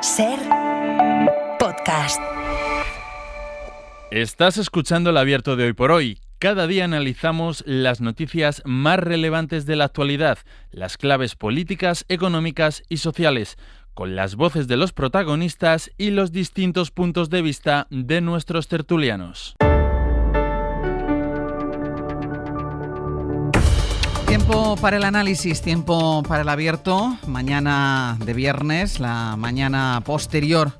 SER Podcast. Estás escuchando El Abierto de Hoy por Hoy. Cada día analizamos las noticias más relevantes de la actualidad, las claves políticas, económicas y sociales, con las voces de los protagonistas y los distintos puntos de vista de nuestros tertulianos. Tiempo para el análisis, tiempo para el abierto. Mañana de viernes, la mañana posterior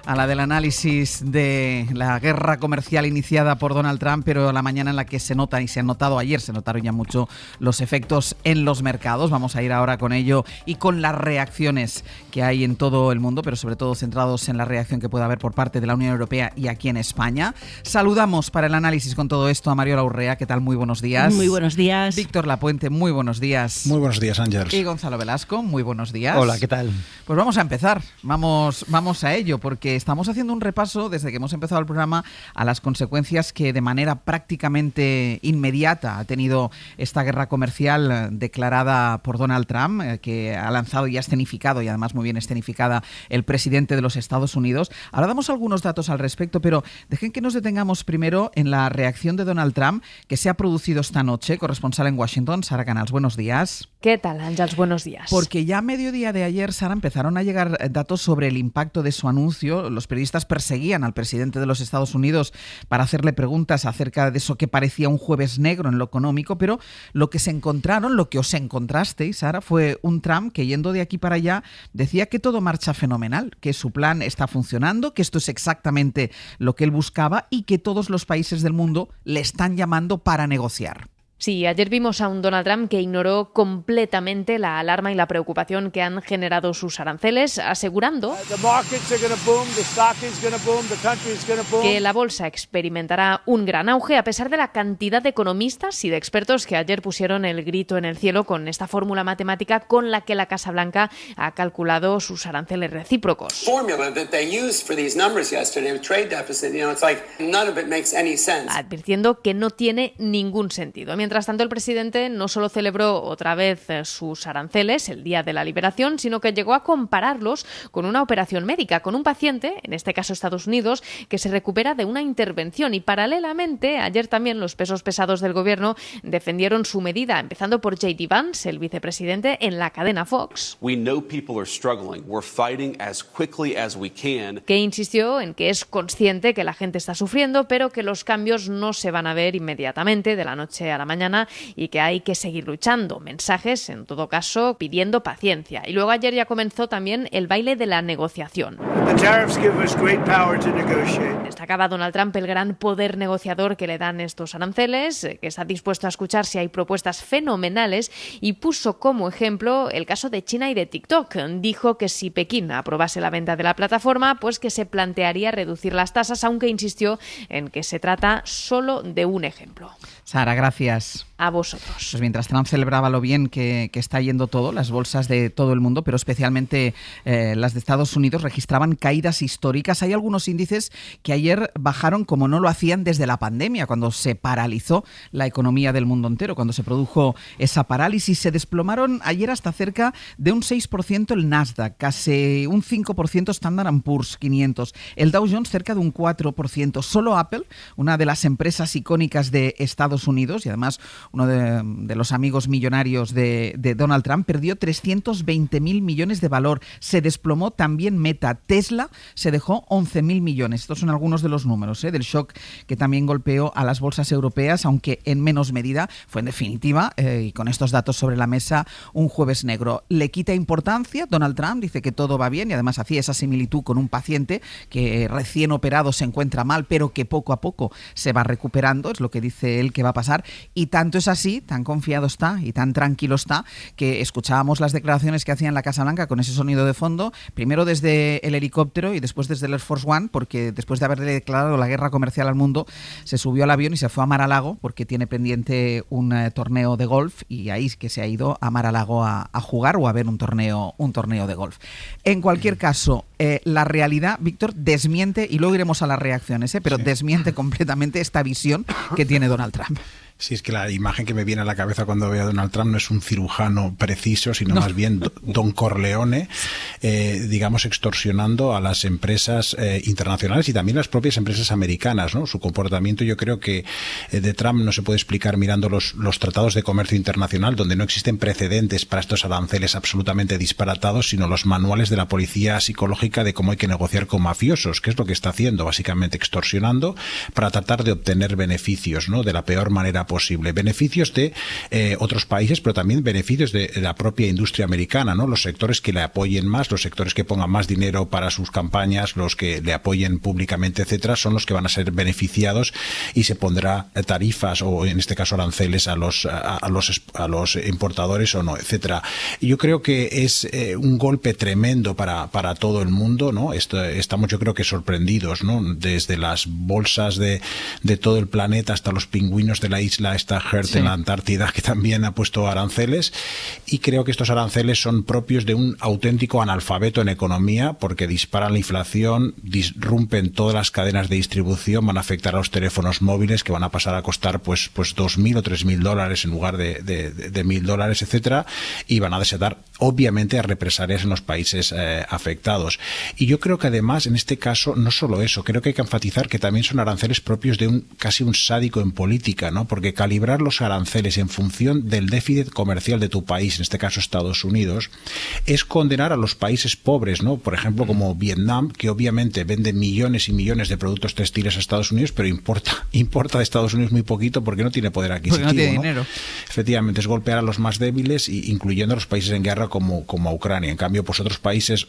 a la del análisis de la guerra comercial iniciada por Donald Trump, pero la mañana en la que se nota y se han notado, ayer se notaron ya mucho los efectos en los mercados. Vamos a ir ahora con ello y con las reacciones que hay en todo el mundo, pero sobre todo centrados en la reacción que puede haber por parte de la Unión Europea y aquí en España. Saludamos para el análisis con todo esto a Mariola Urrea. ¿Qué tal? Muy buenos días. Muy buenos días. Víctor Lapuente, muy buenos días. Muy buenos días, Ángels. Y Gonzalo Velasco, muy buenos días. Hola, ¿qué tal? Pues vamos a empezar, vamos a ello, porque estamos haciendo un repaso desde que hemos empezado el programa a las consecuencias que de manera prácticamente inmediata ha tenido esta guerra comercial declarada por Donald Trump, que ha lanzado y ha escenificado, y además muy bien escenificada, el presidente de los Estados Unidos. Ahora damos algunos datos al respecto, pero dejen que nos detengamos primero en la reacción de Donald Trump que se ha producido esta noche. Corresponsal en Washington, Sara Canals, buenos días. ¿Qué tal, Ángels? Buenos días. Porque ya a mediodía de ayer, Sara, empezaron a llegar datos sobre el impacto de su anuncio. Los periodistas perseguían al presidente de los Estados Unidos para hacerle preguntas acerca de eso que parecía un jueves negro en lo económico, pero lo que se encontraron, lo que os encontrasteis, Sara, fue un Trump que, yendo de aquí para allá, decía que todo marcha fenomenal, que su plan está funcionando, que esto es exactamente lo que él buscaba y que todos los países del mundo le están llamando para negociar. Sí, ayer vimos a un Donald Trump que ignoró completamente la alarma y la preocupación que han generado sus aranceles, asegurando que la bolsa experimentará un gran auge a pesar de la cantidad de economistas y de expertos que ayer pusieron el grito en el cielo con esta fórmula matemática con la que la Casa Blanca ha calculado sus aranceles recíprocos. Advirtiendo que no tiene ningún sentido. Mientras tanto, el presidente no solo celebró otra vez sus aranceles, el Día de la Liberación, sino que llegó a compararlos con una operación médica, con un paciente, en este caso Estados Unidos, que se recupera de una intervención. Y paralelamente, ayer también los pesos pesados del gobierno defendieron su medida, empezando por J.D. Vance, el vicepresidente, en la cadena Fox, que insistió en que es consciente que la gente está sufriendo, pero que los cambios no se van a ver inmediatamente, de la noche a la mañana, y que hay que seguir luchando. Mensajes, en todo caso, pidiendo paciencia. Y luego ayer ya comenzó también el baile de la negociación. Destacaba Donald Trump el gran poder negociador que le dan estos aranceles, que está dispuesto a escuchar si hay propuestas fenomenales, y puso como ejemplo el caso de China y de TikTok. Dijo que si Pekín aprobase la venta de la plataforma, pues que se plantearía reducir las tasas, aunque insistió en que se trata solo de un ejemplo. Sara, gracias. A vosotros. Pues mientras Trump celebraba lo bien que está yendo todo, las bolsas de todo el mundo, pero especialmente las de Estados Unidos, registraban caídas históricas. Hay algunos índices que ayer bajaron como no lo hacían desde la pandemia, cuando se paralizó la economía del mundo entero, cuando se produjo esa parálisis. Se desplomaron ayer hasta cerca de un 6% el Nasdaq, casi un 5% Standard & Poor's 500, el Dow Jones cerca de un 4%. Solo Apple, una de las empresas icónicas de Estados Unidos y además uno de los amigos millonarios de Donald Trump, perdió 320.000 millones de valor. Se desplomó también Meta. Tesla se dejó 11.000 millones. Estos son algunos de los números del shock que también golpeó a las bolsas europeas, aunque en menos medida. Fue en definitiva, y con estos datos sobre la mesa, un jueves negro. Le quita importancia Donald Trump, dice que todo va bien y además hacía esa similitud con un paciente que recién operado se encuentra mal, pero que poco a poco se va recuperando, es lo que dice él que va a pasar. Y tanto es así, tan confiado está y tan tranquilo está, que escuchábamos las declaraciones que hacía en la Casa Blanca con ese sonido de fondo, primero desde el helicóptero y después desde el Air Force One, porque después de haberle declarado la guerra comercial al mundo, se subió al avión y se fue a Mar-a-Lago porque tiene pendiente un torneo de golf, y ahí es que se ha ido a Mar-a-Lago a jugar o a ver un torneo de golf. En cualquier caso, la realidad, Víctor, desmiente, y luego iremos a las reacciones, pero sí, desmiente completamente esta visión que tiene Donald Trump. Sí, es que la imagen que me viene a la cabeza cuando veo a Donald Trump no es un cirujano preciso, sino más bien Don Corleone, digamos, extorsionando a las empresas internacionales y también las propias empresas americanas, ¿no? Su comportamiento, yo creo que de Trump no se puede explicar mirando los tratados de comercio internacional, donde no existen precedentes para estos aranceles absolutamente disparatados, sino los manuales de la policía psicológica de cómo hay que negociar con mafiosos, que es lo que está haciendo, básicamente extorsionando para tratar de obtener beneficios, ¿no? De la peor manera posible. Beneficios de otros países, pero también beneficios de la propia industria americana, ¿no? Los sectores que le apoyen más, los sectores que pongan más dinero para sus campañas, los que le apoyen públicamente, etcétera, son los que van a ser beneficiados y se pondrá tarifas o en este caso aranceles a los importadores o no, etcétera. Yo creo que es un golpe tremendo para todo el mundo, ¿no? Estamos, yo creo que sorprendidos, ¿no? Desde las bolsas de todo el planeta hasta los pingüinos de la isla esta Heard en la Antártida, que también ha puesto aranceles, y creo que estos aranceles son propios de un auténtico analfabeto en economía, porque disparan la inflación, disrumpen todas las cadenas de distribución, van a afectar a los teléfonos móviles, que van a pasar a costar pues $2.000 o $3.000 en lugar de $1.000, etcétera, y van a desatar obviamente a represalias en los países afectados. Y yo creo que además en este caso no solo eso, creo que hay que enfatizar que también son aranceles propios de casi un sádico en política, ¿no? Porque calibrar los aranceles en función del déficit comercial de tu país, en este caso Estados Unidos, es condenar a los países pobres, ¿no? Por ejemplo, como Vietnam, que obviamente vende millones y millones de productos textiles a Estados Unidos, pero importa de Estados Unidos muy poquito porque no tiene poder adquisitivo, porque no tiene dinero. Efectivamente, es golpear a los más débiles, incluyendo a los países en guerra como a Ucrania. En cambio, pues otros países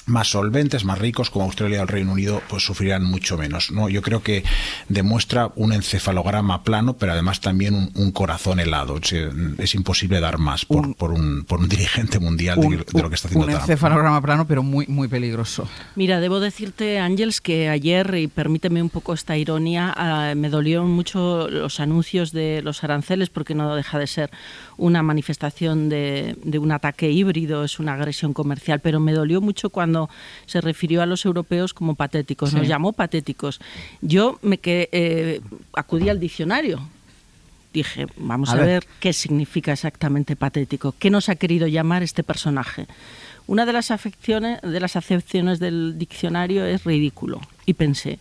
más solventes, más ricos, como Australia o el Reino Unido, pues sufrirán mucho menos, ¿no? Yo creo que demuestra un encefalograma plano, pero además también un corazón helado. O sea, es imposible dar más por un dirigente mundial de lo que está haciendo Trump. Un encefalograma plano, pero muy, muy peligroso. Mira, debo decirte, Ángels, que ayer, y permíteme un poco esta ironía, me dolieron mucho los anuncios de los aranceles, porque no deja de ser una manifestación de un ataque híbrido, es una agresión comercial, pero me dolió mucho cuando se refirió a los europeos como patéticos, nos llamó patéticos. Yo acudí al diccionario, dije, vamos a ver qué significa exactamente patético, qué nos ha querido llamar este personaje. Una de las acepciones del diccionario es ridículo, y pensé,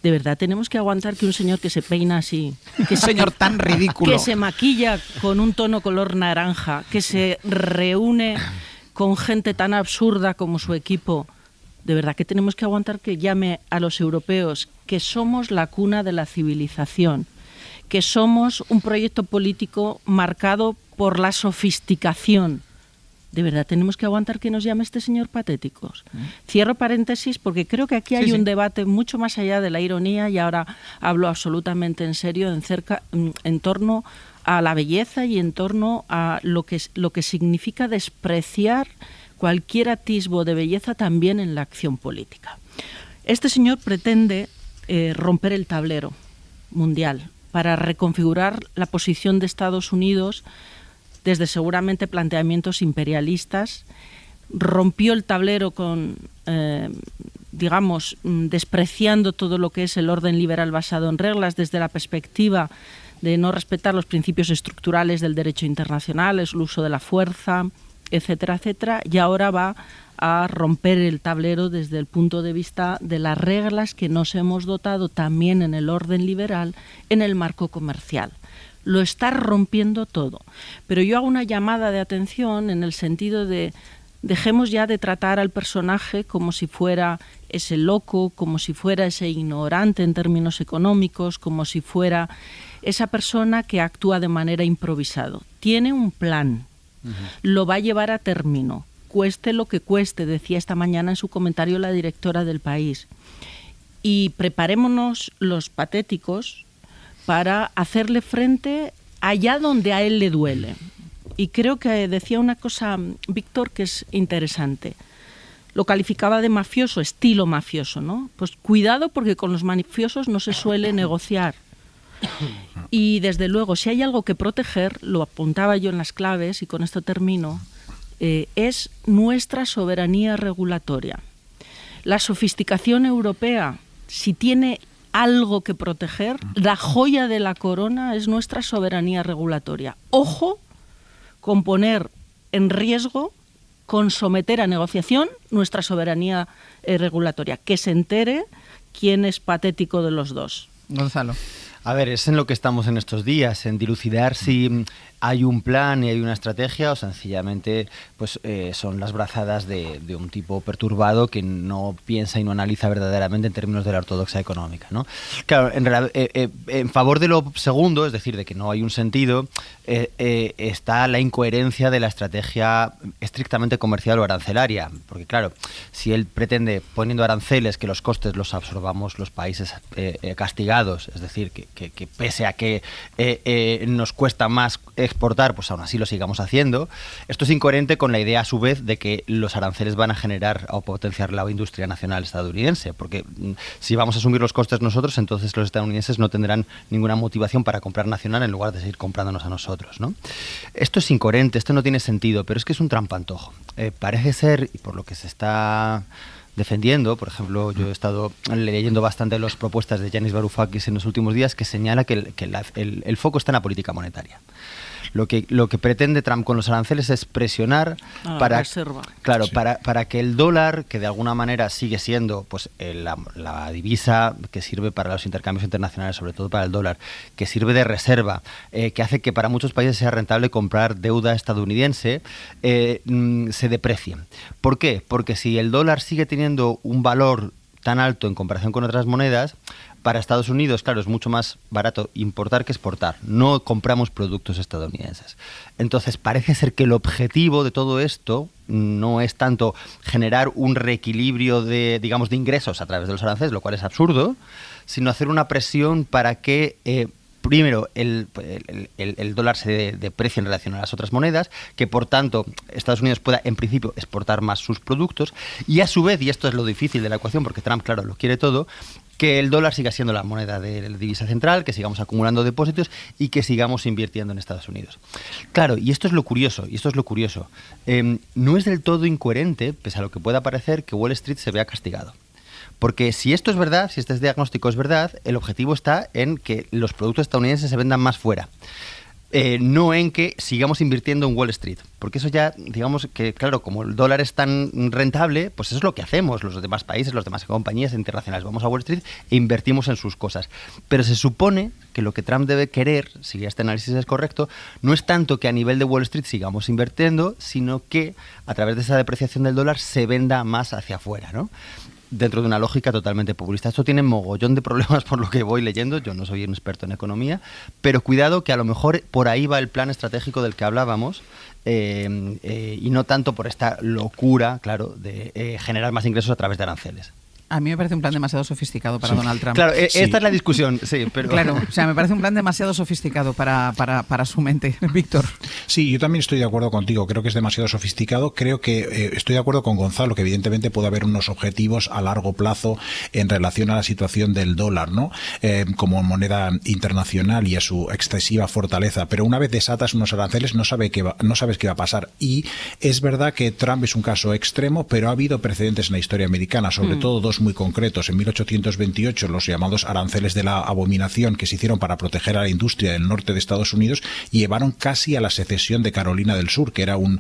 ¿de verdad tenemos que aguantar que un señor que se peina así, señor tan ridículo, que se maquilla con un tono color naranja, que se reúne con gente tan absurda como su equipo, de verdad que tenemos que aguantar que llame a los europeos que somos la cuna de la civilización, que somos un proyecto político marcado por la sofisticación? ¿De verdad tenemos que aguantar que nos llame este señor patéticos? Cierro paréntesis porque creo que aquí hay un debate mucho más allá de la ironía, y ahora hablo absolutamente en serio, en torno a la belleza y en torno a lo que significa despreciar cualquier atisbo de belleza también en la acción política. Este señor pretende romper el tablero mundial para reconfigurar la posición de Estados Unidos desde seguramente planteamientos imperialistas. Rompió el tablero con, despreciando todo lo que es el orden liberal basado en reglas desde la perspectiva de no respetar los principios estructurales del derecho internacional, el uso de la fuerza, etcétera, etcétera, y ahora va a romper el tablero desde el punto de vista de las reglas que nos hemos dotado también en el orden liberal en el marco comercial. Lo está rompiendo todo. Pero yo hago una llamada de atención en el sentido de dejemos ya de tratar al personaje como si fuera ese loco, como si fuera ese ignorante en términos económicos, como si fuera esa persona que actúa de manera improvisada. Tiene un plan, lo va a llevar a término, cueste lo que cueste, decía esta mañana en su comentario la directora del País. Y preparémonos los patéticos para hacerle frente allá donde a él le duele. Y creo que decía una cosa, Víctor, que es interesante. Lo calificaba de mafioso, estilo mafioso, ¿no? Pues cuidado, porque con los mafiosos no se suele negociar. Y desde luego, si hay algo que proteger, lo apuntaba yo en las claves, y con esto termino, es nuestra soberanía regulatoria. La sofisticación europea, si tiene algo que proteger, la joya de la corona es nuestra soberanía regulatoria. Ojo con poner en riesgo, con someter a negociación nuestra soberanía regulatoria. Que se entere quién es patético de los dos. Gonzalo. A ver, es en lo que estamos en estos días, en dilucidar si hay un plan y hay una estrategia o sencillamente pues son las brazadas de un tipo perturbado que no piensa y no analiza verdaderamente en términos de la ortodoxia económica, ¿no? Claro, en realidad, en favor de lo segundo, es decir, de que no hay un sentido, está la incoherencia de la estrategia estrictamente comercial o arancelaria, porque claro, si él pretende poniendo aranceles que los costes los absorbamos los países castigados, es decir, que pese a que nos cuesta más exportar, pues aún así lo sigamos haciendo. Esto es incoherente con la idea a su vez de que los aranceles van a generar o potenciar la industria nacional estadounidense, porque si vamos a asumir los costes nosotros, entonces los estadounidenses no tendrán ninguna motivación para comprar nacional en lugar de seguir comprándonos a nosotros, ¿no? Esto es incoherente, esto no tiene sentido, pero es que es un trampantojo. Parece ser, y por lo que se está defendiendo, por ejemplo, yo he estado leyendo bastante las propuestas de Yanis Varoufakis en los últimos días, que señala que el foco está en la política monetaria. Lo que pretende Trump con los aranceles es presionar para que el dólar, que de alguna manera sigue siendo pues la divisa que sirve para los intercambios internacionales, sobre todo para el dólar, que sirve de reserva, que hace que para muchos países sea rentable comprar deuda estadounidense, se deprecie. ¿Por qué? Porque si el dólar sigue teniendo un valor tan alto en comparación con otras monedas, para Estados Unidos, claro, es mucho más barato importar que exportar. No compramos productos estadounidenses. Entonces, parece ser que el objetivo de todo esto no es tanto generar un reequilibrio de ingresos a través de los aranceles, lo cual es absurdo, sino hacer una presión para que primero, el dólar se deprecie en relación a las otras monedas, que por tanto Estados Unidos pueda en principio exportar más sus productos y a su vez, y esto es lo difícil de la ecuación porque Trump, claro, lo quiere todo, que el dólar siga siendo la moneda de la divisa central, que sigamos acumulando depósitos y que sigamos invirtiendo en Estados Unidos. Claro, y esto es lo curioso, no es del todo incoherente, pese a lo que pueda parecer, que Wall Street se vea castigado. Porque si esto es verdad, si este diagnóstico es verdad, el objetivo está en que los productos estadounidenses se vendan más fuera. No en que sigamos invirtiendo en Wall Street, porque eso ya, digamos que, claro, como el dólar es tan rentable, pues eso es lo que hacemos los demás países, las demás compañías internacionales. Vamos a Wall Street e invertimos en sus cosas. Pero se supone que lo que Trump debe querer, si este análisis es correcto, no es tanto que a nivel de Wall Street sigamos invirtiendo, sino que a través de esa depreciación del dólar se venda más hacia afuera, ¿no? Dentro de una lógica totalmente populista. Esto tiene mogollón de problemas por lo que voy leyendo, yo no soy un experto en economía, pero cuidado que a lo mejor por ahí va el plan estratégico del que hablábamos y no tanto por esta locura, claro, de generar más ingresos a través de aranceles. A mí me parece un plan demasiado sofisticado para Donald Trump. Claro, esta es la discusión, sí, pero... Claro, o sea, me parece un plan demasiado sofisticado para su mente. Víctor. Sí, yo también estoy de acuerdo contigo, creo que es demasiado sofisticado, creo que estoy de acuerdo con Gonzalo, que evidentemente puede haber unos objetivos a largo plazo en relación a la situación del dólar, ¿no? Como moneda internacional y a su excesiva fortaleza, pero una vez desatas unos aranceles no sabes qué va a pasar. Y es verdad que Trump es un caso extremo, pero ha habido precedentes en la historia americana, sobre todo dos muy concretos. En 1828, los llamados aranceles de la abominación, que se hicieron para proteger a la industria del norte de Estados Unidos, llevaron casi a la secesión de Carolina del Sur, que era un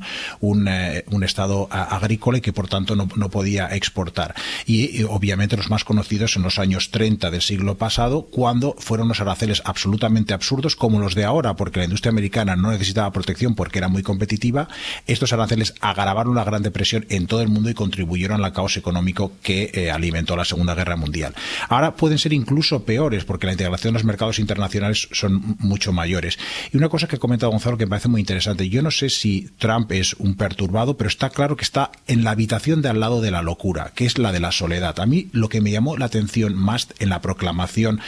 estado agrícola y que por tanto no podía exportar. Y obviamente los más conocidos en los años 30 del siglo pasado, cuando fueron los aranceles absolutamente absurdos como los de ahora, porque la industria americana no necesitaba protección porque era muy competitiva. Estos aranceles agravaron la Gran Depresión en todo el mundo y contribuyeron al caos económico que alimentó la Segunda Guerra Mundial. Ahora pueden ser incluso peores porque la integración de los mercados internacionales son mucho mayores. Y una cosa que ha comentado Gonzalo que me parece muy interesante, yo no sé si Trump es un perturbado, pero está claro que está en la habitación de al lado de la locura, que es la de la soledad. A mí lo que me llamó la atención más en la proclamación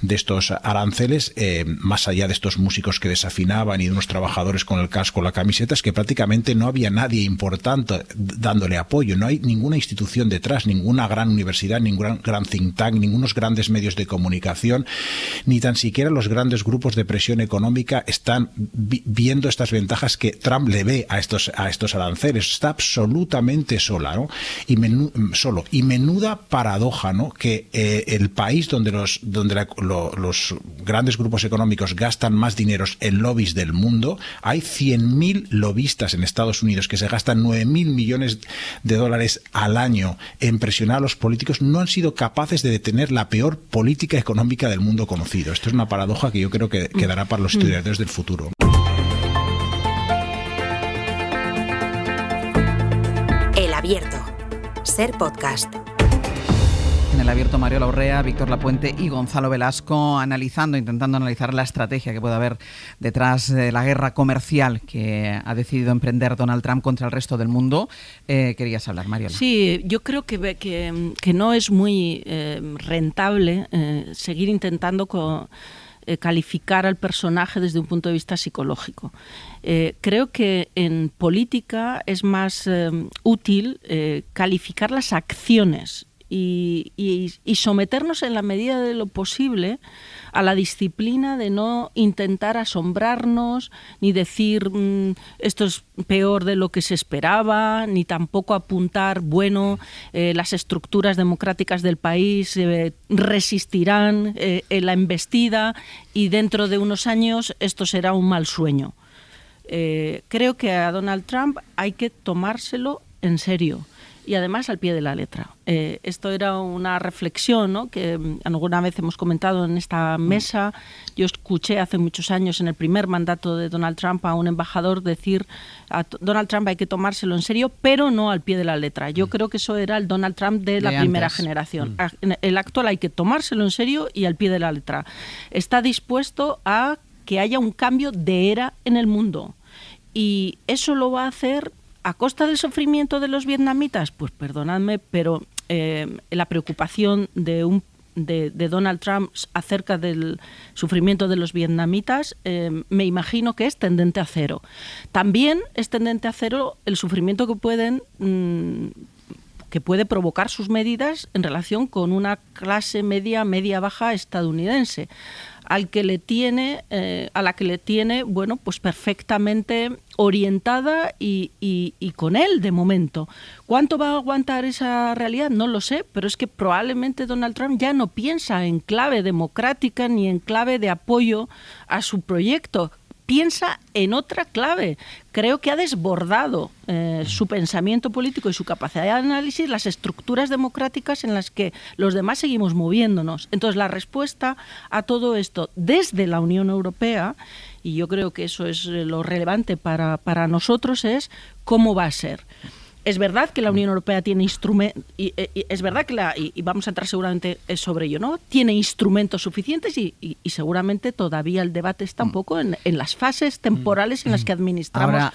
de estos aranceles, más allá de estos músicos que desafinaban y de unos trabajadores con el casco, la camiseta, es que prácticamente no había nadie importante dándole apoyo, no hay ninguna institución detrás, ninguna gran universidad universidad, ningún gran think tank, ningunos grandes medios de comunicación, ni tan siquiera los grandes grupos de presión económica están viendo estas ventajas que Trump le ve a estos aranceles. Está absolutamente sola, ¿no? Solo. Y menuda paradoja, ¿no? Que el país donde los grandes grupos económicos gastan más dinero en lobbies del mundo, hay 100.000 lobistas en Estados Unidos que se gastan 9.000 millones de dólares al año en presionar a los políticos, no han sido capaces de detener la peor política económica del mundo conocido. Esto es una paradoja que yo creo que quedará para los historiadores del futuro. El Abierto. Ser podcast. En el Abierto, Mariola Urrea, Víctor Lapuente y Gonzalo Velasco intentando analizar la estrategia que puede haber detrás de la guerra comercial que ha decidido emprender Donald Trump contra el resto del mundo. ¿Querías hablar, Mariola? Sí, yo creo que no es muy rentable seguir intentando calificar al personaje desde un punto de vista psicológico. Creo que en política es más útil calificar las acciones y someternos en la medida de lo posible a la disciplina de no intentar asombrarnos, ni decir esto es peor de lo que se esperaba, ni tampoco apuntar, las estructuras democráticas del país resistirán en la embestida y dentro de unos años esto será un mal sueño. Creo que a Donald Trump hay que tomárselo en serio. Y además al pie de la letra. Esto era una reflexión, ¿no?, que alguna vez hemos comentado en esta mesa. Yo escuché hace muchos años en el primer mandato de Donald Trump a un embajador decir a Donald Trump hay que tomárselo en serio, pero no al pie de la letra. Yo creo que eso era el Donald Trump de la primera generación. El actual hay que tomárselo en serio y al pie de la letra. Está dispuesto a que haya un cambio de era en el mundo. Y eso lo va a hacer ¿a costa del sufrimiento de los vietnamitas? Pues perdonadme, pero la preocupación de Donald Trump acerca del sufrimiento de los vietnamitas me imagino que es tendente a cero. También es tendente a cero el sufrimiento que puede provocar sus medidas en relación con una clase media-baja estadounidense, a la que le tiene, pues perfectamente orientada y con él de momento. ¿Cuánto va a aguantar esa realidad? No lo sé, pero es que probablemente Donald Trump ya no piensa en clave democrática ni en clave de apoyo a su proyecto. Piensa en otra clave. Creo que ha desbordado su pensamiento político y su capacidad de análisis las estructuras democráticas en las que los demás seguimos moviéndonos. Entonces, la respuesta a todo esto desde la Unión Europea, y yo creo que eso es lo relevante para nosotros, es cómo va a ser. Es verdad que la Unión Europea tiene instrumentos, y es verdad que y vamos a entrar seguramente sobre ello, ¿no? Tiene instrumentos suficientes y seguramente todavía el debate está un poco en las fases temporales en las que administramos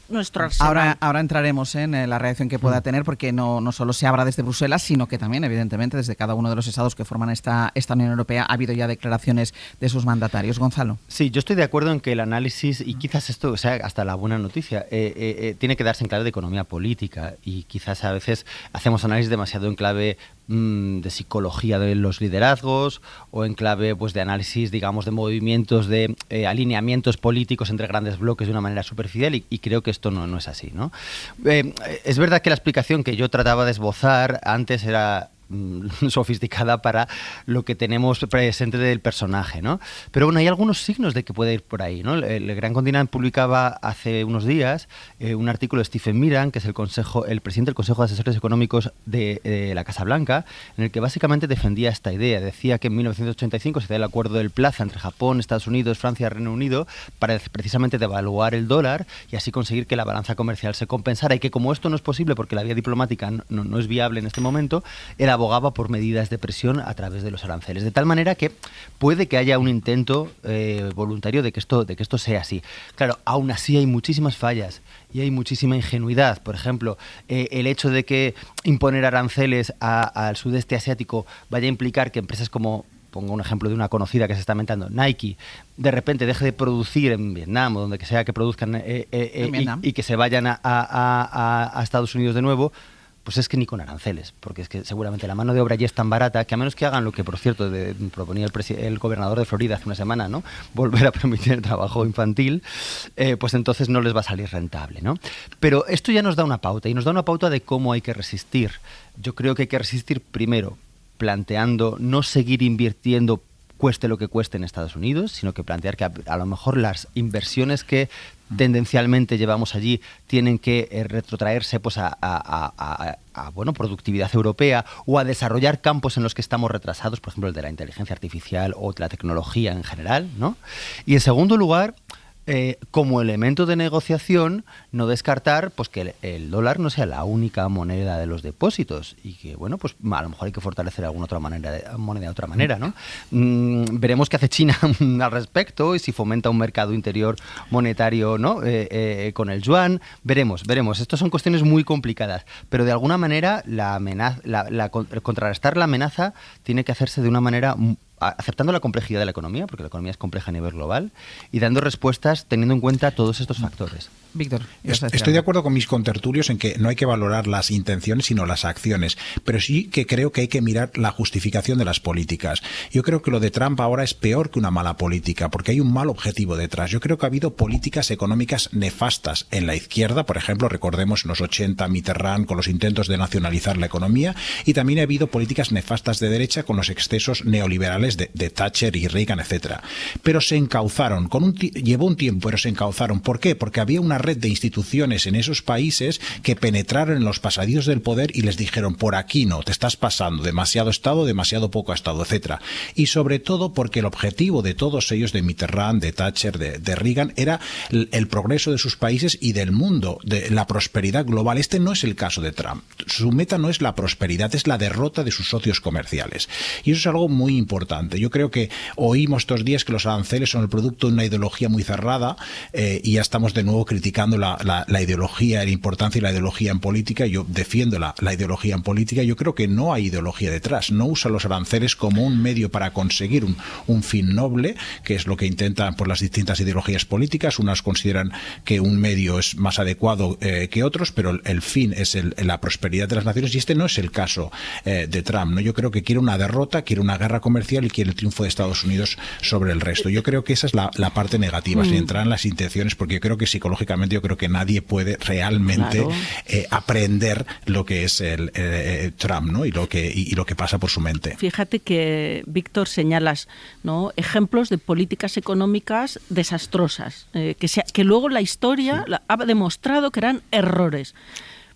nuestro arsenal. Ahora entraremos en la reacción que pueda tener, porque no solo se habla desde Bruselas, sino que también, evidentemente, desde cada uno de los estados que forman esta Unión Europea ha habido ya declaraciones de sus mandatarios. Gonzalo. Sí, yo estoy de acuerdo en que el análisis, y quizás esto sea hasta la buena noticia, tiene que darse en clave de economía política. Y quizás a veces hacemos análisis demasiado en clave de psicología de los liderazgos o en clave pues de análisis, digamos, de movimientos, de alineamientos políticos entre grandes bloques de una manera superficial y creo que esto no es así, ¿no? Es verdad que la explicación que yo trataba de esbozar antes era sofisticada para lo que tenemos presente del personaje, ¿no? Pero bueno, hay algunos signos de que puede ir por ahí, ¿no? El Gran Continent publicaba hace unos días un artículo de Stephen Miran, que es el presidente del Consejo de Asesores Económicos de la Casa Blanca, en el que básicamente defendía esta idea. Decía que en 1985 se dio el acuerdo del Plaza entre Japón, Estados Unidos, Francia y Reino Unido para precisamente devaluar el dólar y así conseguir que la balanza comercial se compensara, y que como esto no es posible porque la vía diplomática no es viable en este momento, era abogaba por medidas de presión a través de los aranceles, de tal manera que puede que haya un intento voluntario de que esto sea así. Claro, aún así hay muchísimas fallas y hay muchísima ingenuidad. Por ejemplo, el hecho de que imponer aranceles al sudeste asiático vaya a implicar que empresas como, pongo un ejemplo de una conocida que se está inventando, Nike, de repente deje de producir en Vietnam o donde sea que produzcan y que se vayan a Estados Unidos de nuevo, pues es que ni con aranceles, porque es que seguramente la mano de obra ya es tan barata que a menos que hagan lo que, por cierto, proponía el gobernador de Florida hace una semana, ¿no? Volver a permitir el trabajo infantil, pues entonces no les va a salir rentable, ¿no? Pero esto ya nos da una pauta, y nos da una pauta de cómo hay que resistir. Yo creo que hay que resistir primero planteando no seguir invirtiendo cueste lo que cueste en Estados Unidos, sino que plantear que a lo mejor las inversiones que tendencialmente llevamos allí tienen que retrotraerse pues a productividad europea, o a desarrollar campos en los que estamos retrasados, por ejemplo el de la inteligencia artificial o de la tecnología en general, ¿no? Y en segundo lugar, como elemento de negociación, no descartar pues que el dólar no sea la única moneda de los depósitos, y que bueno, pues a lo mejor hay que fortalecer alguna otra moneda de otra manera, ¿no? Veremos qué hace China al respecto, y si fomenta un mercado interior monetario, ¿no? Con el yuan. Veremos. Estas son cuestiones muy complicadas, pero de alguna manera contrarrestar la amenaza tiene que hacerse de una manera aceptando la complejidad de la economía, porque la economía es compleja a nivel global, y dando respuestas teniendo en cuenta todos estos factores. Víctor, estoy de acuerdo con mis contertulios en que no hay que valorar las intenciones sino las acciones, pero sí que creo que hay que mirar la justificación de las políticas. Yo creo que lo de Trump ahora es peor que una mala política, porque hay un mal objetivo detrás. Yo creo que ha habido políticas económicas nefastas en la izquierda, por ejemplo, recordemos en los 80 Mitterrand con los intentos de nacionalizar la economía, y también ha habido políticas nefastas de derecha con los excesos neoliberales de Thatcher y Reagan, etcétera. Pero se encauzaron, llevó un tiempo, pero se encauzaron. ¿Por qué? Porque había una red de instituciones en esos países que penetraron en los pasadizos del poder y les dijeron: por aquí no, te estás pasando, demasiado Estado, demasiado poco Estado, etcétera. Y sobre todo porque el objetivo de todos ellos, de Mitterrand, de Thatcher, de Reagan, era el progreso de sus países y del mundo, de la prosperidad global. Este no es el caso de Trump. Su meta no es la prosperidad, es la derrota de sus socios comerciales. Y eso es algo muy importante. Yo creo que oímos estos días que los aranceles son el producto de una ideología muy cerrada, y ya estamos de nuevo criticando la ideología, la importancia de la ideología en política. Yo defiendo la ideología en política. Yo creo que no hay ideología detrás. No usa los aranceles como un medio para conseguir un fin noble, que es lo que intentan por las distintas ideologías políticas. Unas consideran que un medio es más adecuado que otros, pero el fin es la prosperidad de las naciones, y este no es el caso de Trump, ¿no? Yo creo que quiere una derrota, quiere una guerra comercial y quiere el triunfo de Estados Unidos sobre el resto. Yo creo que esa es la parte negativa, sin entrar en las intenciones, porque yo creo que psicológicamente que nadie puede realmente aprender lo que es el Trump, ¿no? y lo que pasa por su mente. Fíjate que, Víctor, señalas, ¿no?, ejemplos de políticas económicas desastrosas, que luego la historia ha demostrado que eran errores.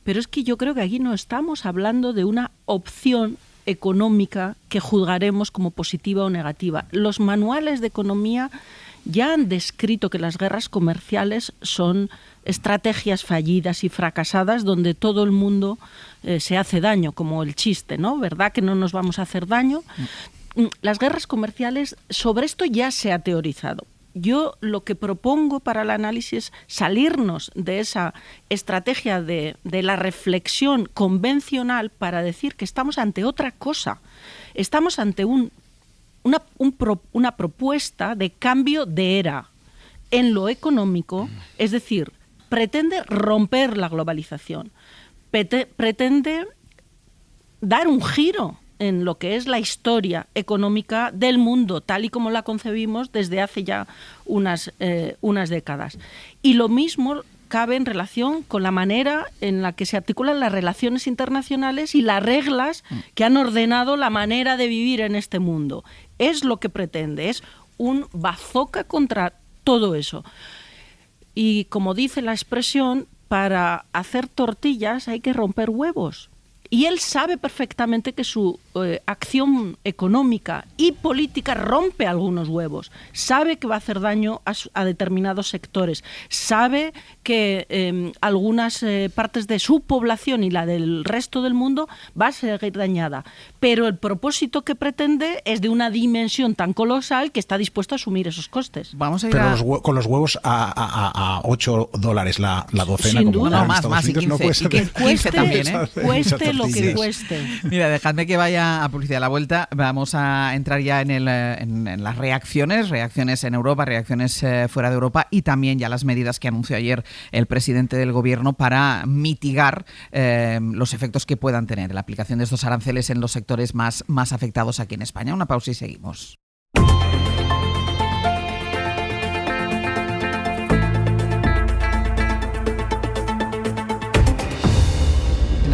Pero es que yo creo que aquí no estamos hablando de una opción económica que juzgaremos como positiva o negativa. Los manuales de economía ya han descrito que las guerras comerciales son estrategias fallidas y fracasadas donde todo el mundo se hace daño, como el chiste, ¿no? ¿Verdad que no nos vamos a hacer daño? Las guerras comerciales, sobre esto ya se ha teorizado. Yo lo que propongo para el análisis es salirnos de esa estrategia de la reflexión convencional para decir que estamos ante otra cosa. Estamos ante una propuesta de cambio de era en lo económico, es decir, pretende romper la globalización, pretende dar un giro en lo que es la historia económica del mundo, tal y como la concebimos desde hace ya unas décadas. Y lo mismo cabe en relación con la manera en la que se articulan las relaciones internacionales y las reglas que han ordenado la manera de vivir en este mundo. Es lo que pretende, es un bazooka contra todo eso. Y como dice la expresión, para hacer tortillas hay que romper huevos. Y él sabe perfectamente que su acción económica y política rompe algunos huevos. Sabe que va a hacer daño a determinados sectores. Sabe que algunas partes de su población y la del resto del mundo va a seguir dañada. Pero el propósito que pretende es de una dimensión tan colosal que está dispuesto a asumir esos costes. Vamos a ir con los huevos a $8 la docena, sin duda, como en Estados Unidos, no, más, y 15, no puede ser. y que cueste que también, cueste lo que cueste. Mira, dejadme que vaya a publicidad a la vuelta. Vamos a entrar ya en las reacciones en Europa, reacciones fuera de Europa y también ya las medidas que anunció ayer el presidente del gobierno para mitigar los efectos que puedan tener la aplicación de estos aranceles en los sectores más afectados aquí en España. Una pausa y seguimos.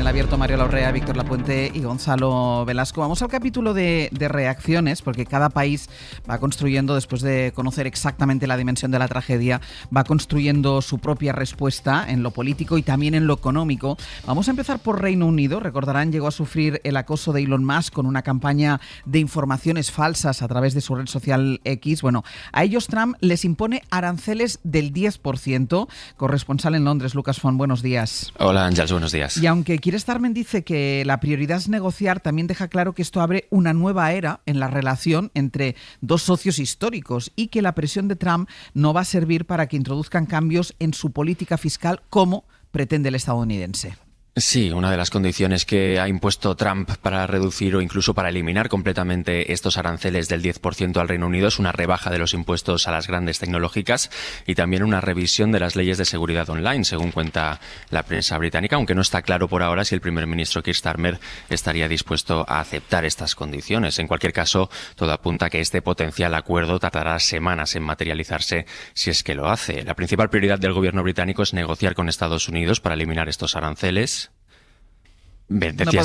Abierto, Mario Larrea, Víctor Lapuente y Gonzalo Velasco. Vamos al capítulo de reacciones, porque cada país va construyendo, después de conocer exactamente la dimensión de la tragedia, va construyendo su propia respuesta en lo político y también en lo económico. Vamos a empezar por Reino Unido. Recordarán, llegó a sufrir el acoso de Elon Musk con una campaña de informaciones falsas a través de su red social X. Bueno, a ellos Trump les impone aranceles del 10%. Corresponsal en Londres, Lucas Font, buenos días. Hola, Ángels, buenos días. Y aunque Keir Starmer dice que la prioridad es negociar, también deja claro que esto abre una nueva era en la relación entre dos socios históricos y que la presión de Trump no va a servir para que introduzcan cambios en su política fiscal como pretende el estadounidense. Sí, una de las condiciones que ha impuesto Trump para reducir o incluso para eliminar completamente estos aranceles del 10% al Reino Unido es una rebaja de los impuestos a las grandes tecnológicas y también una revisión de las leyes de seguridad online, según cuenta la prensa británica, aunque no está claro por ahora si el primer ministro Keir Starmer estaría dispuesto a aceptar estas condiciones. En cualquier caso, todo apunta a que este potencial acuerdo tardará semanas en materializarse si es que lo hace. La principal prioridad del gobierno británico es negociar con Estados Unidos para eliminar estos aranceles. Decía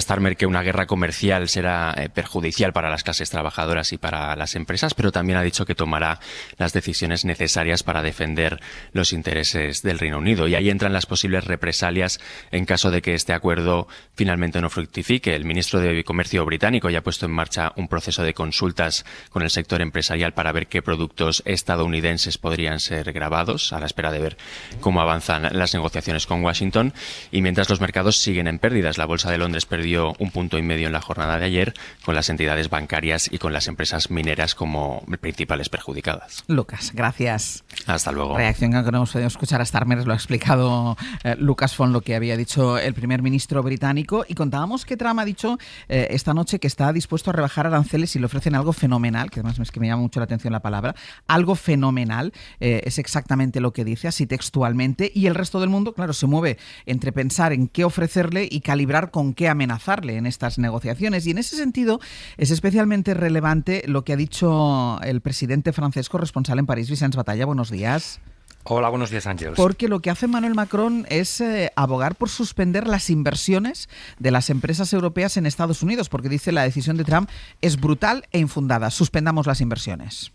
Starmer que una guerra comercial será perjudicial para las clases trabajadoras y para las empresas, pero también ha dicho que tomará las decisiones necesarias para defender los intereses del Reino Unido. Y ahí entran las posibles represalias en caso de que este acuerdo finalmente no fructifique. El ministro de Comercio británico ya ha puesto en marcha un proceso de consultas con el sector empresarial para ver qué productos estadounidenses podrían ser gravados, a la espera de ver cómo avanzan las negociaciones con Washington. Y mientras los mercados siguen en pérdidas. La Bolsa de Londres perdió 1,5 puntos en la jornada de ayer, con las entidades bancarias y con las empresas mineras como principales perjudicadas. Lucas, gracias. Hasta luego. Reacción que no hemos podido escuchar a Starmer, lo ha explicado Lucas Font, lo que había dicho el primer ministro británico. Y contábamos que Trump ha dicho esta noche que está dispuesto a rebajar aranceles si le ofrecen algo fenomenal, que además es que me llama mucho la atención la palabra, algo fenomenal, es exactamente lo que dice, así textualmente. Y el resto del mundo, claro, se mueve entre pensar en qué ofrecerle y calibrar con qué amenazarle en estas negociaciones. Y en ese sentido es especialmente relevante lo que ha dicho el presidente francés corresponsal en París, Vicenç Batalla. Buenos días. Hola, buenos días, Ángels. Porque lo que hace Emmanuel Macron es abogar por suspender las inversiones de las empresas europeas en Estados Unidos, porque dice la decisión de Trump es brutal e infundada. Suspendamos las inversiones.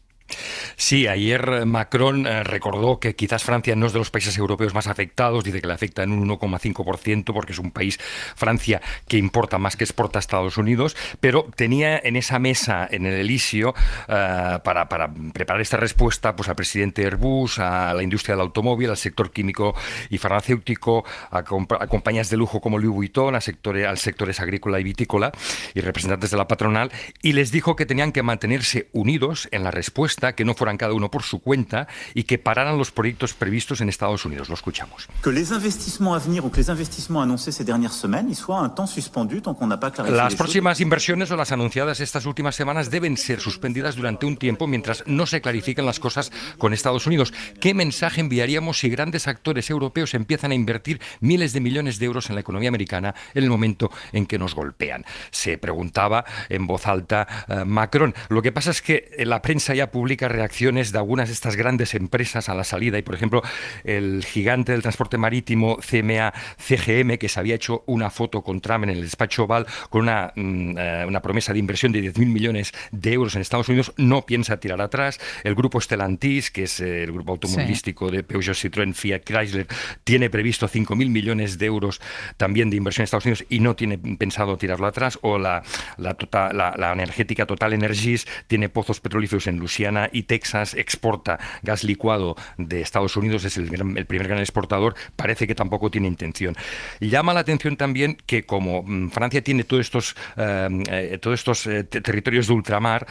Sí, ayer Macron recordó que quizás Francia no es de los países europeos más afectados, dice que le afecta en un 1,5% porque es un país, Francia, que importa más que exporta a Estados Unidos, pero tenía en esa mesa, en el Elíseo, para preparar esta respuesta, pues al presidente Airbus, a la industria del automóvil, al sector químico y farmacéutico, a compañías de lujo como Louis Vuitton, al sectores agrícola y vitícola y representantes de la patronal, y les dijo que tenían que mantenerse unidos en la respuesta, que no fueran cada uno por su cuenta y que pararan los proyectos previstos en Estados Unidos. Lo escuchamos. Las próximas inversiones o las anunciadas estas últimas semanas deben ser suspendidas durante un tiempo mientras no se clarifiquen las cosas con Estados Unidos. ¿Qué mensaje enviaríamos si grandes actores europeos empiezan a invertir miles de millones de euros en la economía americana en el momento en que nos golpean? Se preguntaba en voz alta Macron. Lo que pasa es que la prensa ya publica reacciones de algunas de estas grandes empresas a la salida y, por ejemplo, el gigante del transporte marítimo CMA-CGM, que se había hecho una foto con Trump en el despacho Oval con una promesa de inversión de 10.000 millones de euros en Estados Unidos, no piensa tirar atrás. El grupo Stellantis, que es el grupo automovilístico de Peugeot, Citroën, Fiat, Chrysler, tiene previsto 5.000 millones de euros también de inversión en Estados Unidos y no tiene pensado tirarlo atrás. O la energética Total Energies tiene pozos petrolíferos en Luisiana Luisiana y Texas exporta gas licuado de Estados Unidos, es el primer gran exportador, parece que tampoco tiene intención. Llama la atención también que como Francia tiene todos estos territorios de ultramar,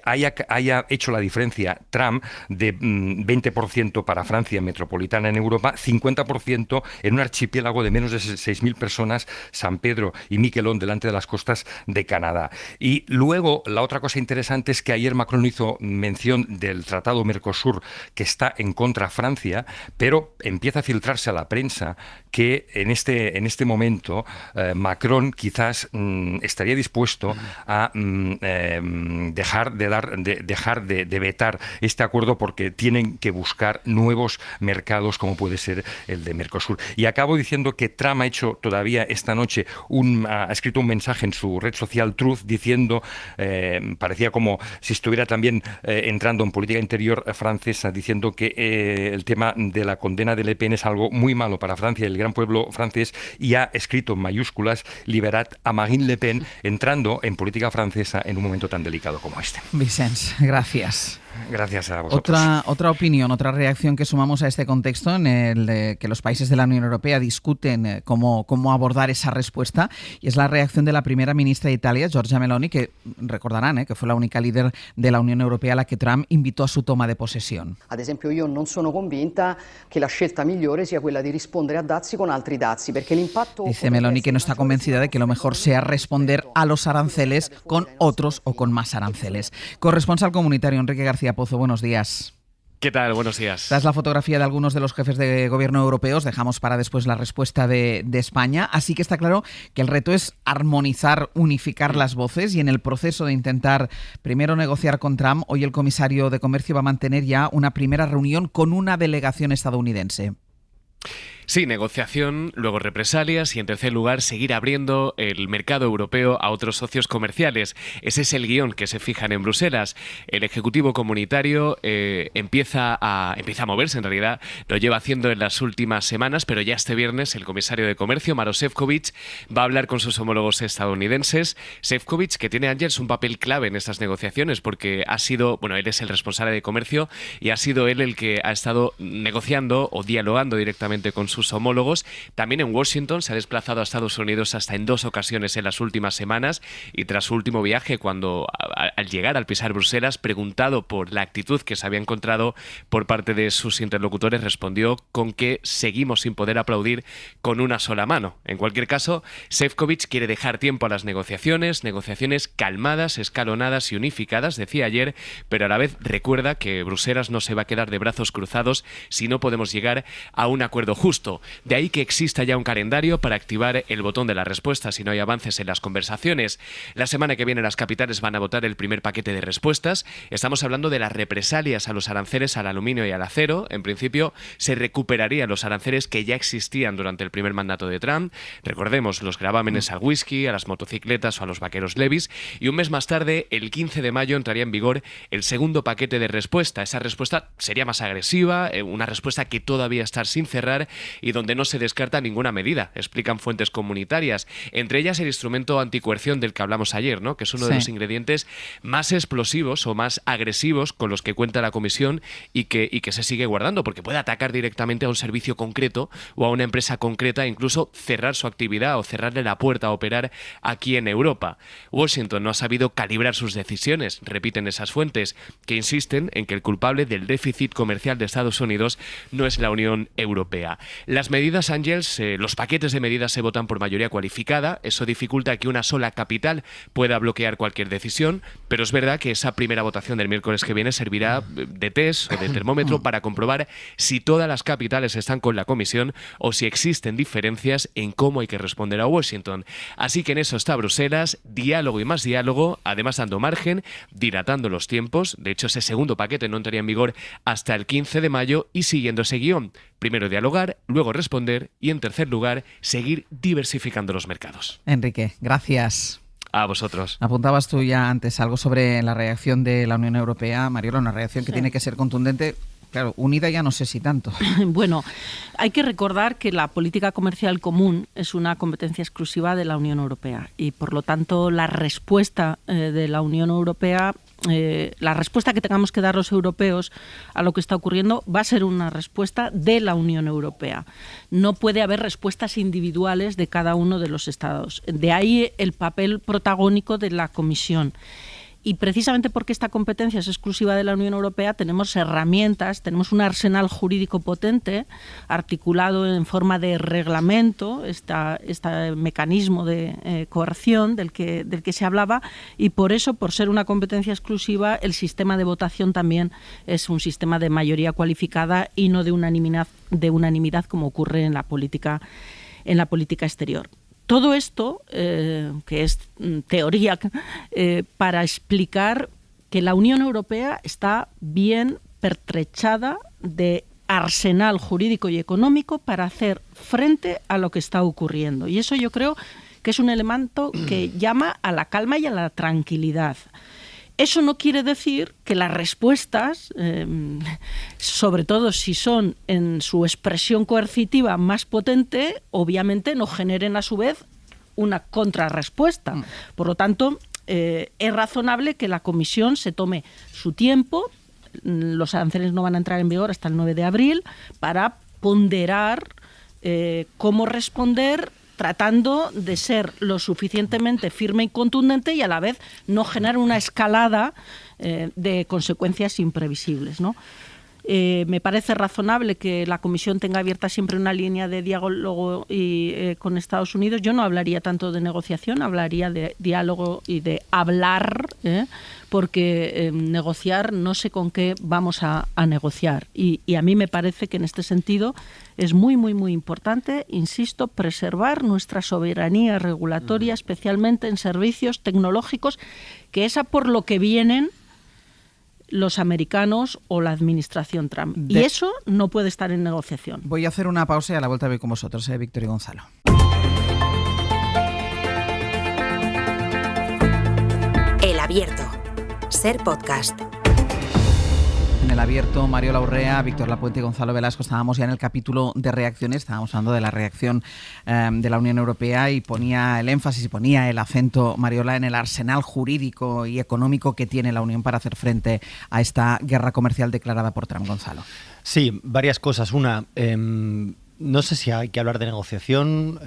haya hecho la diferencia Trump de 20% para Francia metropolitana en Europa, 50% en un archipiélago de menos de 6.000 personas, San Pedro y Miquelon, delante de las costas de Canadá. Y luego, la otra cosa interesante es que ayer Macron hizo mención del tratado Mercosur, que está en contra Francia, pero empieza a filtrarse a la prensa que en este momento Macron quizás estaría dispuesto a dejar de vetar este acuerdo porque tienen que buscar nuevos mercados como puede ser el de Mercosur. Y acabo diciendo que Trump ha hecho todavía esta noche ha escrito un mensaje en su red social Truth diciendo, parecía como si estuviera también entrando en política interior francesa, diciendo que el tema de la condena de Le Pen es algo muy malo para Francia y el gran pueblo francés, y ha escrito en mayúsculas Liberad a Marine Le Pen, entrando en política francesa en un momento tan delicado como este. Vicens, gracias. Gracias a vosotros. Otra opinión, otra reacción que sumamos a este contexto en el que los países de la Unión Europea discuten cómo abordar esa respuesta, y es la reacción de la primera ministra de Italia, Giorgia Meloni, que recordarán que fue la única líder de la Unión Europea a la que Trump invitó a su toma de posesión. Ad esempio, io non sono convinta che la scelta migliore sia quella di rispondere a dazi con altri dazi, perché l'impatto... Dice Meloni que no está convencida de que lo mejor sea responder a los aranceles con otros o con más aranceles. Corresponsal comunitario Enrique García Pozo, buenos días. ¿Qué tal? Buenos días. Esta es la fotografía de algunos de los jefes de gobierno europeos. Dejamos para después la respuesta de España. Así que está claro que el reto es armonizar, unificar las voces, y en el proceso de intentar primero negociar con Trump, hoy el comisario de Comercio va a mantener ya una primera reunión con una delegación estadounidense. Sí, negociación, luego represalias y, en tercer lugar, seguir abriendo el mercado europeo a otros socios comerciales. Ese es el guión que se fijan en Bruselas. El Ejecutivo Comunitario empieza a moverse, en realidad lo lleva haciendo en las últimas semanas, pero ya este viernes el comisario de Comercio, Maroš Šefčovič, va a hablar con sus homólogos estadounidenses. Šefčovič, que tiene, Ángels, un papel clave en estas negociaciones porque él es el responsable de Comercio y ha sido él el que ha estado negociando o dialogando directamente con sus homólogos. También en Washington se ha desplazado a Estados Unidos hasta en 2 ocasiones en las últimas semanas, y tras su último viaje, cuando al pisar Bruselas, preguntado por la actitud que se había encontrado por parte de sus interlocutores, respondió con que seguimos sin poder aplaudir con una sola mano. En cualquier caso, Šefčovič quiere dejar tiempo a las negociaciones calmadas, escalonadas y unificadas, decía ayer, pero a la vez recuerda que Bruselas no se va a quedar de brazos cruzados si no podemos llegar a un acuerdo justo. De ahí que exista ya un calendario para activar el botón de la respuesta si no hay avances en las conversaciones. La semana que viene las capitales van a votar el primer paquete de respuestas. Estamos hablando de las represalias a los aranceles al aluminio y al acero. En principio se recuperarían los aranceles que ya existían durante el primer mandato de Trump. Recordemos los gravámenes al whisky, a las motocicletas o a los vaqueros Levis. Y un mes más tarde, el 15 de mayo, entraría en vigor el segundo paquete de respuesta. Esa respuesta sería más agresiva, una respuesta que todavía está sin cerrar y donde no se descarta ninguna medida, explican fuentes comunitarias, entre ellas el instrumento anticoerción del que hablamos ayer, ¿no? Que es uno de los ingredientes más explosivos o más agresivos con los que cuenta la Comisión y que se sigue guardando, porque puede atacar directamente a un servicio concreto o a una empresa concreta, incluso cerrar su actividad o cerrarle la puerta a operar aquí en Europa. Washington no ha sabido calibrar sus decisiones, repiten esas fuentes, que insisten en que el culpable del déficit comercial de Estados Unidos no es la Unión Europea. Las medidas, Ángels, los paquetes de medidas se votan por mayoría cualificada. Eso dificulta que una sola capital pueda bloquear cualquier decisión, pero es verdad que esa primera votación del miércoles que viene servirá de test o de termómetro para comprobar si todas las capitales están con la Comisión o si existen diferencias en cómo hay que responder a Washington. Así que en eso está Bruselas, diálogo y más diálogo, además dando margen, dilatando los tiempos. De hecho, ese segundo paquete no entraría en vigor hasta el 15 de mayo y siguiendo ese guión. Primero dialogar, luego responder y, en tercer lugar, seguir diversificando los mercados. Enrique, gracias. A vosotros. Apuntabas tú ya antes algo sobre la reacción de la Unión Europea, Mariola, una reacción que tiene que ser contundente. Claro, unida ya no sé si tanto. Bueno, hay que recordar que la política comercial común es una competencia exclusiva de la Unión Europea y, por lo tanto, la respuesta de la Unión Europea la respuesta que tengamos que dar los europeos a lo que está ocurriendo va a ser una respuesta de la Unión Europea. No puede haber respuestas individuales de cada uno de los estados. De ahí el papel protagónico de la Comisión. Y precisamente porque esta competencia es exclusiva de la Unión Europea, tenemos herramientas, tenemos un arsenal jurídico potente, articulado en forma de reglamento, este mecanismo de coerción del que se hablaba, y por eso, por ser una competencia exclusiva, el sistema de votación también es un sistema de mayoría cualificada y no de unanimidad como ocurre en la política exterior. Todo esto, que es teoría, para explicar que la Unión Europea está bien pertrechada de arsenal jurídico y económico para hacer frente a lo que está ocurriendo. Y eso yo creo que es un elemento que llama a la calma y a la tranquilidad. Eso no quiere decir que las respuestas, sobre todo si son en su expresión coercitiva más potente, obviamente no generen a su vez una contrarrespuesta. Por lo tanto, es razonable que la Comisión se tome su tiempo. Los aranceles no van a entrar en vigor hasta el 9 de abril para ponderar cómo responder, tratando de ser lo suficientemente firme y contundente y a la vez no generar una escalada de consecuencias imprevisibles, ¿no? Me parece razonable que la Comisión tenga abierta siempre una línea de diálogo con Estados Unidos. Yo no hablaría tanto de negociación, hablaría de diálogo y de hablar, porque negociar no sé con qué vamos a negociar. Y a mí me parece que en este sentido es muy, muy, muy importante, insisto, preservar nuestra soberanía regulatoria, especialmente en servicios tecnológicos, que es a por lo que vienen los americanos o la administración Trump. Y eso no puede estar en negociación. Voy a hacer una pausa y a la vuelta voy con vosotros, Víctor y Gonzalo. El Abierto. Ser podcast. En El Abierto, Mariola Urrea, Víctor Lapuente y Gonzalo Velasco, estábamos ya en el capítulo de reacciones, estábamos hablando de la reacción de la Unión Europea y ponía el énfasis y ponía el acento, Mariola, en el arsenal jurídico y económico que tiene la Unión para hacer frente a esta guerra comercial declarada por Trump. Gonzalo. Sí, varias cosas. Una, no sé si hay que hablar de negociación.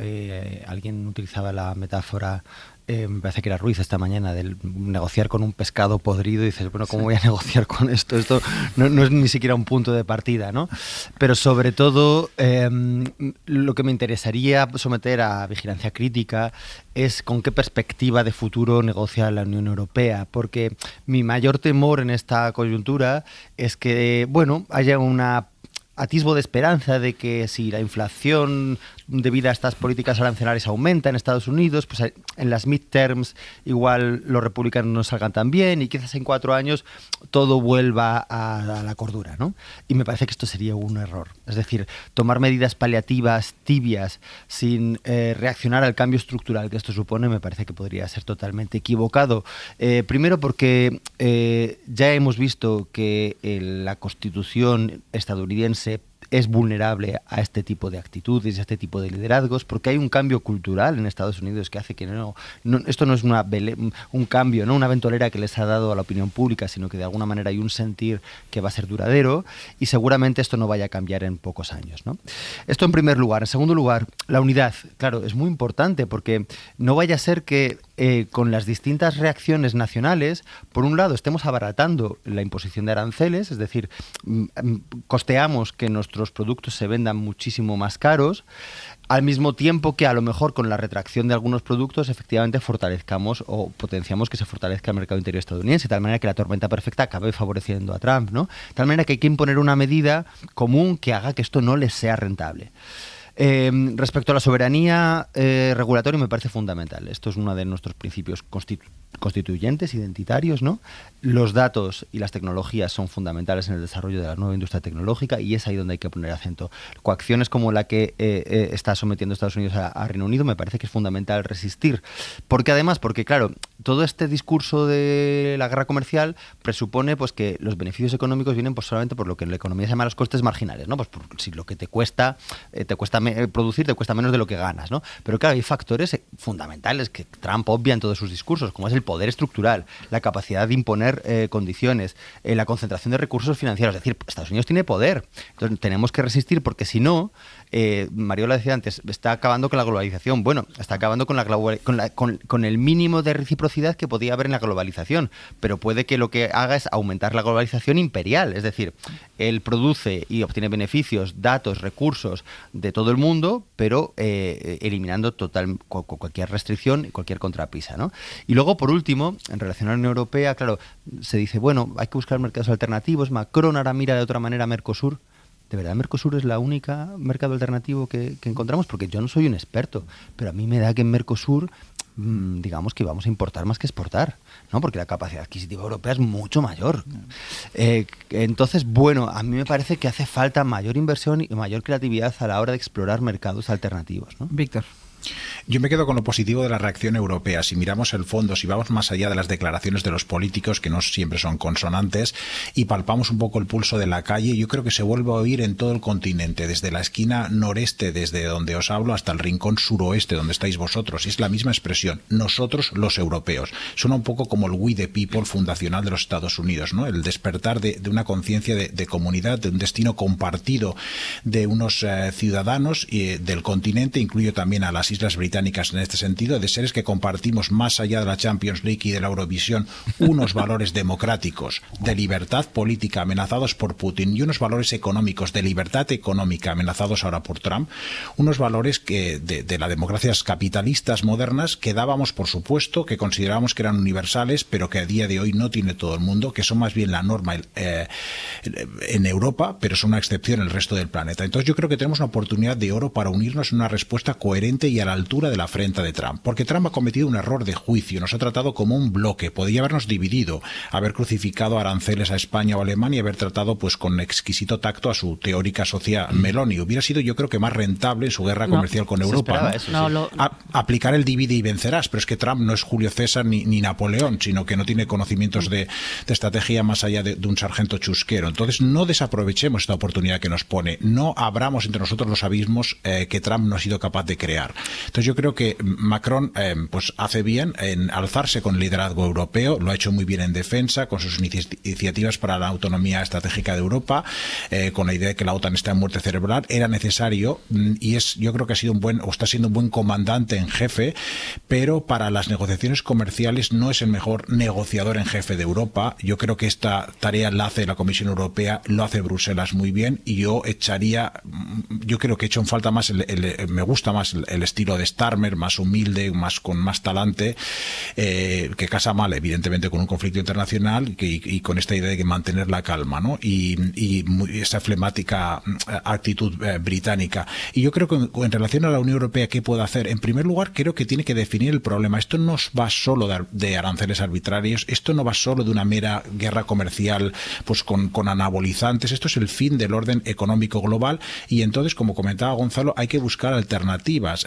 Alguien utilizaba la metáfora, me parece que era Ruiz esta mañana, del negociar con un pescado podrido, y dices, bueno, ¿cómo voy a negociar con esto? Esto no es ni siquiera un punto de partida, ¿no? Pero sobre todo, lo que me interesaría someter a vigilancia crítica es con qué perspectiva de futuro negocia la Unión Europea, porque mi mayor temor en esta coyuntura es que, bueno, haya una atisbo de esperanza de que si la inflación debido a estas políticas arancelarias aumenta en Estados Unidos, pues en las midterms igual los republicanos no salgan tan bien y quizás en 4 años todo vuelva a la cordura, ¿no? Y me parece que esto sería un error. Es decir, tomar medidas paliativas tibias sin reaccionar al cambio estructural que esto supone me parece que podría ser totalmente equivocado. Primero porque ya hemos visto que la Constitución estadounidense es vulnerable a este tipo de actitudes, a este tipo de liderazgos, porque hay un cambio cultural en Estados Unidos que hace que esto no es un cambio, no una ventolera que les ha dado a la opinión pública, sino que de alguna manera hay un sentir que va a ser duradero y seguramente esto no vaya a cambiar en pocos años, ¿no? Esto en primer lugar. En segundo lugar, la unidad. Claro, es muy importante porque no vaya a ser que con las distintas reacciones nacionales, por un lado estemos abaratando la imposición de aranceles, es decir, costeamos que nuestros productos se vendan muchísimo más caros, al mismo tiempo que a lo mejor con la retracción de algunos productos efectivamente fortalezcamos o potenciamos que se fortalezca el mercado interior estadounidense, de tal manera que la tormenta perfecta acabe favoreciendo a Trump, ¿no? De tal manera que hay que imponer una medida común que haga que esto no les sea rentable. Respecto a la soberanía regulatoria me parece fundamental. Esto es uno de nuestros principios constituyentes, identitarios, ¿no? Los datos y las tecnologías son fundamentales en el desarrollo de la nueva industria tecnológica y es ahí donde hay que poner acento. Coacciones como la que está sometiendo Estados Unidos a Reino Unido me parece que es fundamental resistir. Porque además, claro, todo este discurso de la guerra comercial presupone pues que los beneficios económicos vienen pues solamente por lo que en la economía se llama los costes marginales, ¿no? Pues por, si lo que te cuesta producir, te cuesta menos de lo que ganas, ¿no? Pero claro, hay factores fundamentales que Trump obvia en todos sus discursos, como es el poder estructural, la capacidad de imponer condiciones, la concentración de recursos financieros. Es decir, Estados Unidos tiene poder. Entonces tenemos que resistir porque si no, Mariola decía antes, está acabando con la globalización. Bueno, está acabando con el mínimo de reciprocidad que podía haber en la globalización, pero puede que lo que haga es aumentar la globalización imperial. Es decir, él produce y obtiene beneficios, datos, recursos de todo el mundo, pero eliminando cualquier restricción y cualquier contrapisa, ¿no? Y luego, por último, en relación a la Unión Europea, claro, se dice, bueno, hay que buscar mercados alternativos. Macron ahora mira de otra manera a Mercosur. ¿De verdad Mercosur es la única mercado alternativo que encontramos? Porque yo no soy un experto, pero a mí me da que en Mercosur digamos que vamos a importar más que exportar, ¿no? Porque la capacidad adquisitiva europea es mucho mayor. Entonces, bueno, a mí me parece que hace falta mayor inversión y mayor creatividad a la hora de explorar mercados alternativos, ¿no? Víctor. Yo me quedo con lo positivo de la reacción europea. Si miramos el fondo, si vamos más allá de las declaraciones de los políticos, que no siempre son consonantes, y palpamos un poco el pulso de la calle, yo creo que se vuelve a oír en todo el continente, desde la esquina noreste, desde donde os hablo, hasta el rincón suroeste, donde estáis vosotros. Y es la misma expresión, nosotros los europeos. Suena un poco como el We the People fundacional de los Estados Unidos, ¿no? El despertar de una conciencia de comunidad, de un destino compartido de unos ciudadanos del continente, incluyo también a las Islas Británicas en este sentido, de seres que compartimos más allá de la Champions League y de la Eurovisión unos valores democráticos, de libertad política amenazados por Putin y unos valores económicos, de libertad económica amenazados ahora por Trump, unos valores que de las democracias capitalistas modernas que dábamos por supuesto, que considerábamos que eran universales, pero que a día de hoy no tiene todo el mundo, que son más bien la norma en Europa, pero son una excepción en el resto del planeta. Entonces yo creo que tenemos una oportunidad de oro para unirnos en una respuesta coherente y a la altura de la afrenta de Trump, porque Trump ha cometido un error de juicio, nos ha tratado como un bloque, podría habernos dividido, haber crucificado aranceles a España o a Alemania y haber tratado pues con exquisito tacto a su teórica socia Meloni. Hubiera sido yo creo que más rentable en su guerra comercial con Europa, ¿no? Aplicar el divide y vencerás, pero es que Trump no es Julio César ni Napoleón, sino que no tiene conocimientos de estrategia más allá de un sargento chusquero. Entonces no desaprovechemos esta oportunidad que nos pone, no abramos entre nosotros los abismos que Trump no ha sido capaz de crear. Entonces yo creo que Macron pues hace bien en alzarse con el liderazgo europeo, lo ha hecho muy bien en defensa, con sus iniciativas para la autonomía estratégica de Europa, con la idea de que la OTAN está en muerte cerebral. Era necesario y yo creo que ha sido está siendo un buen comandante en jefe, pero para las negociaciones comerciales no es el mejor negociador en jefe de Europa. Yo creo que esta tarea la hace la Comisión Europea, lo hace Bruselas muy bien, y yo creo que he hecho en falta más me gusta más el estilo de Starmer, más humilde, con más talante, que casa mal evidentemente con un conflicto internacional y con esta idea de que mantener la calma, ¿no? Y esa flemática actitud británica. Y yo creo que en relación a la Unión Europea, ¿qué puede hacer? En primer lugar, creo que tiene que definir el problema. Esto no va solo de aranceles arbitrarios, esto no va solo de una mera guerra comercial pues con anabolizantes, esto es el fin del orden económico global, y entonces, como comentaba Gonzalo, hay que buscar alternativas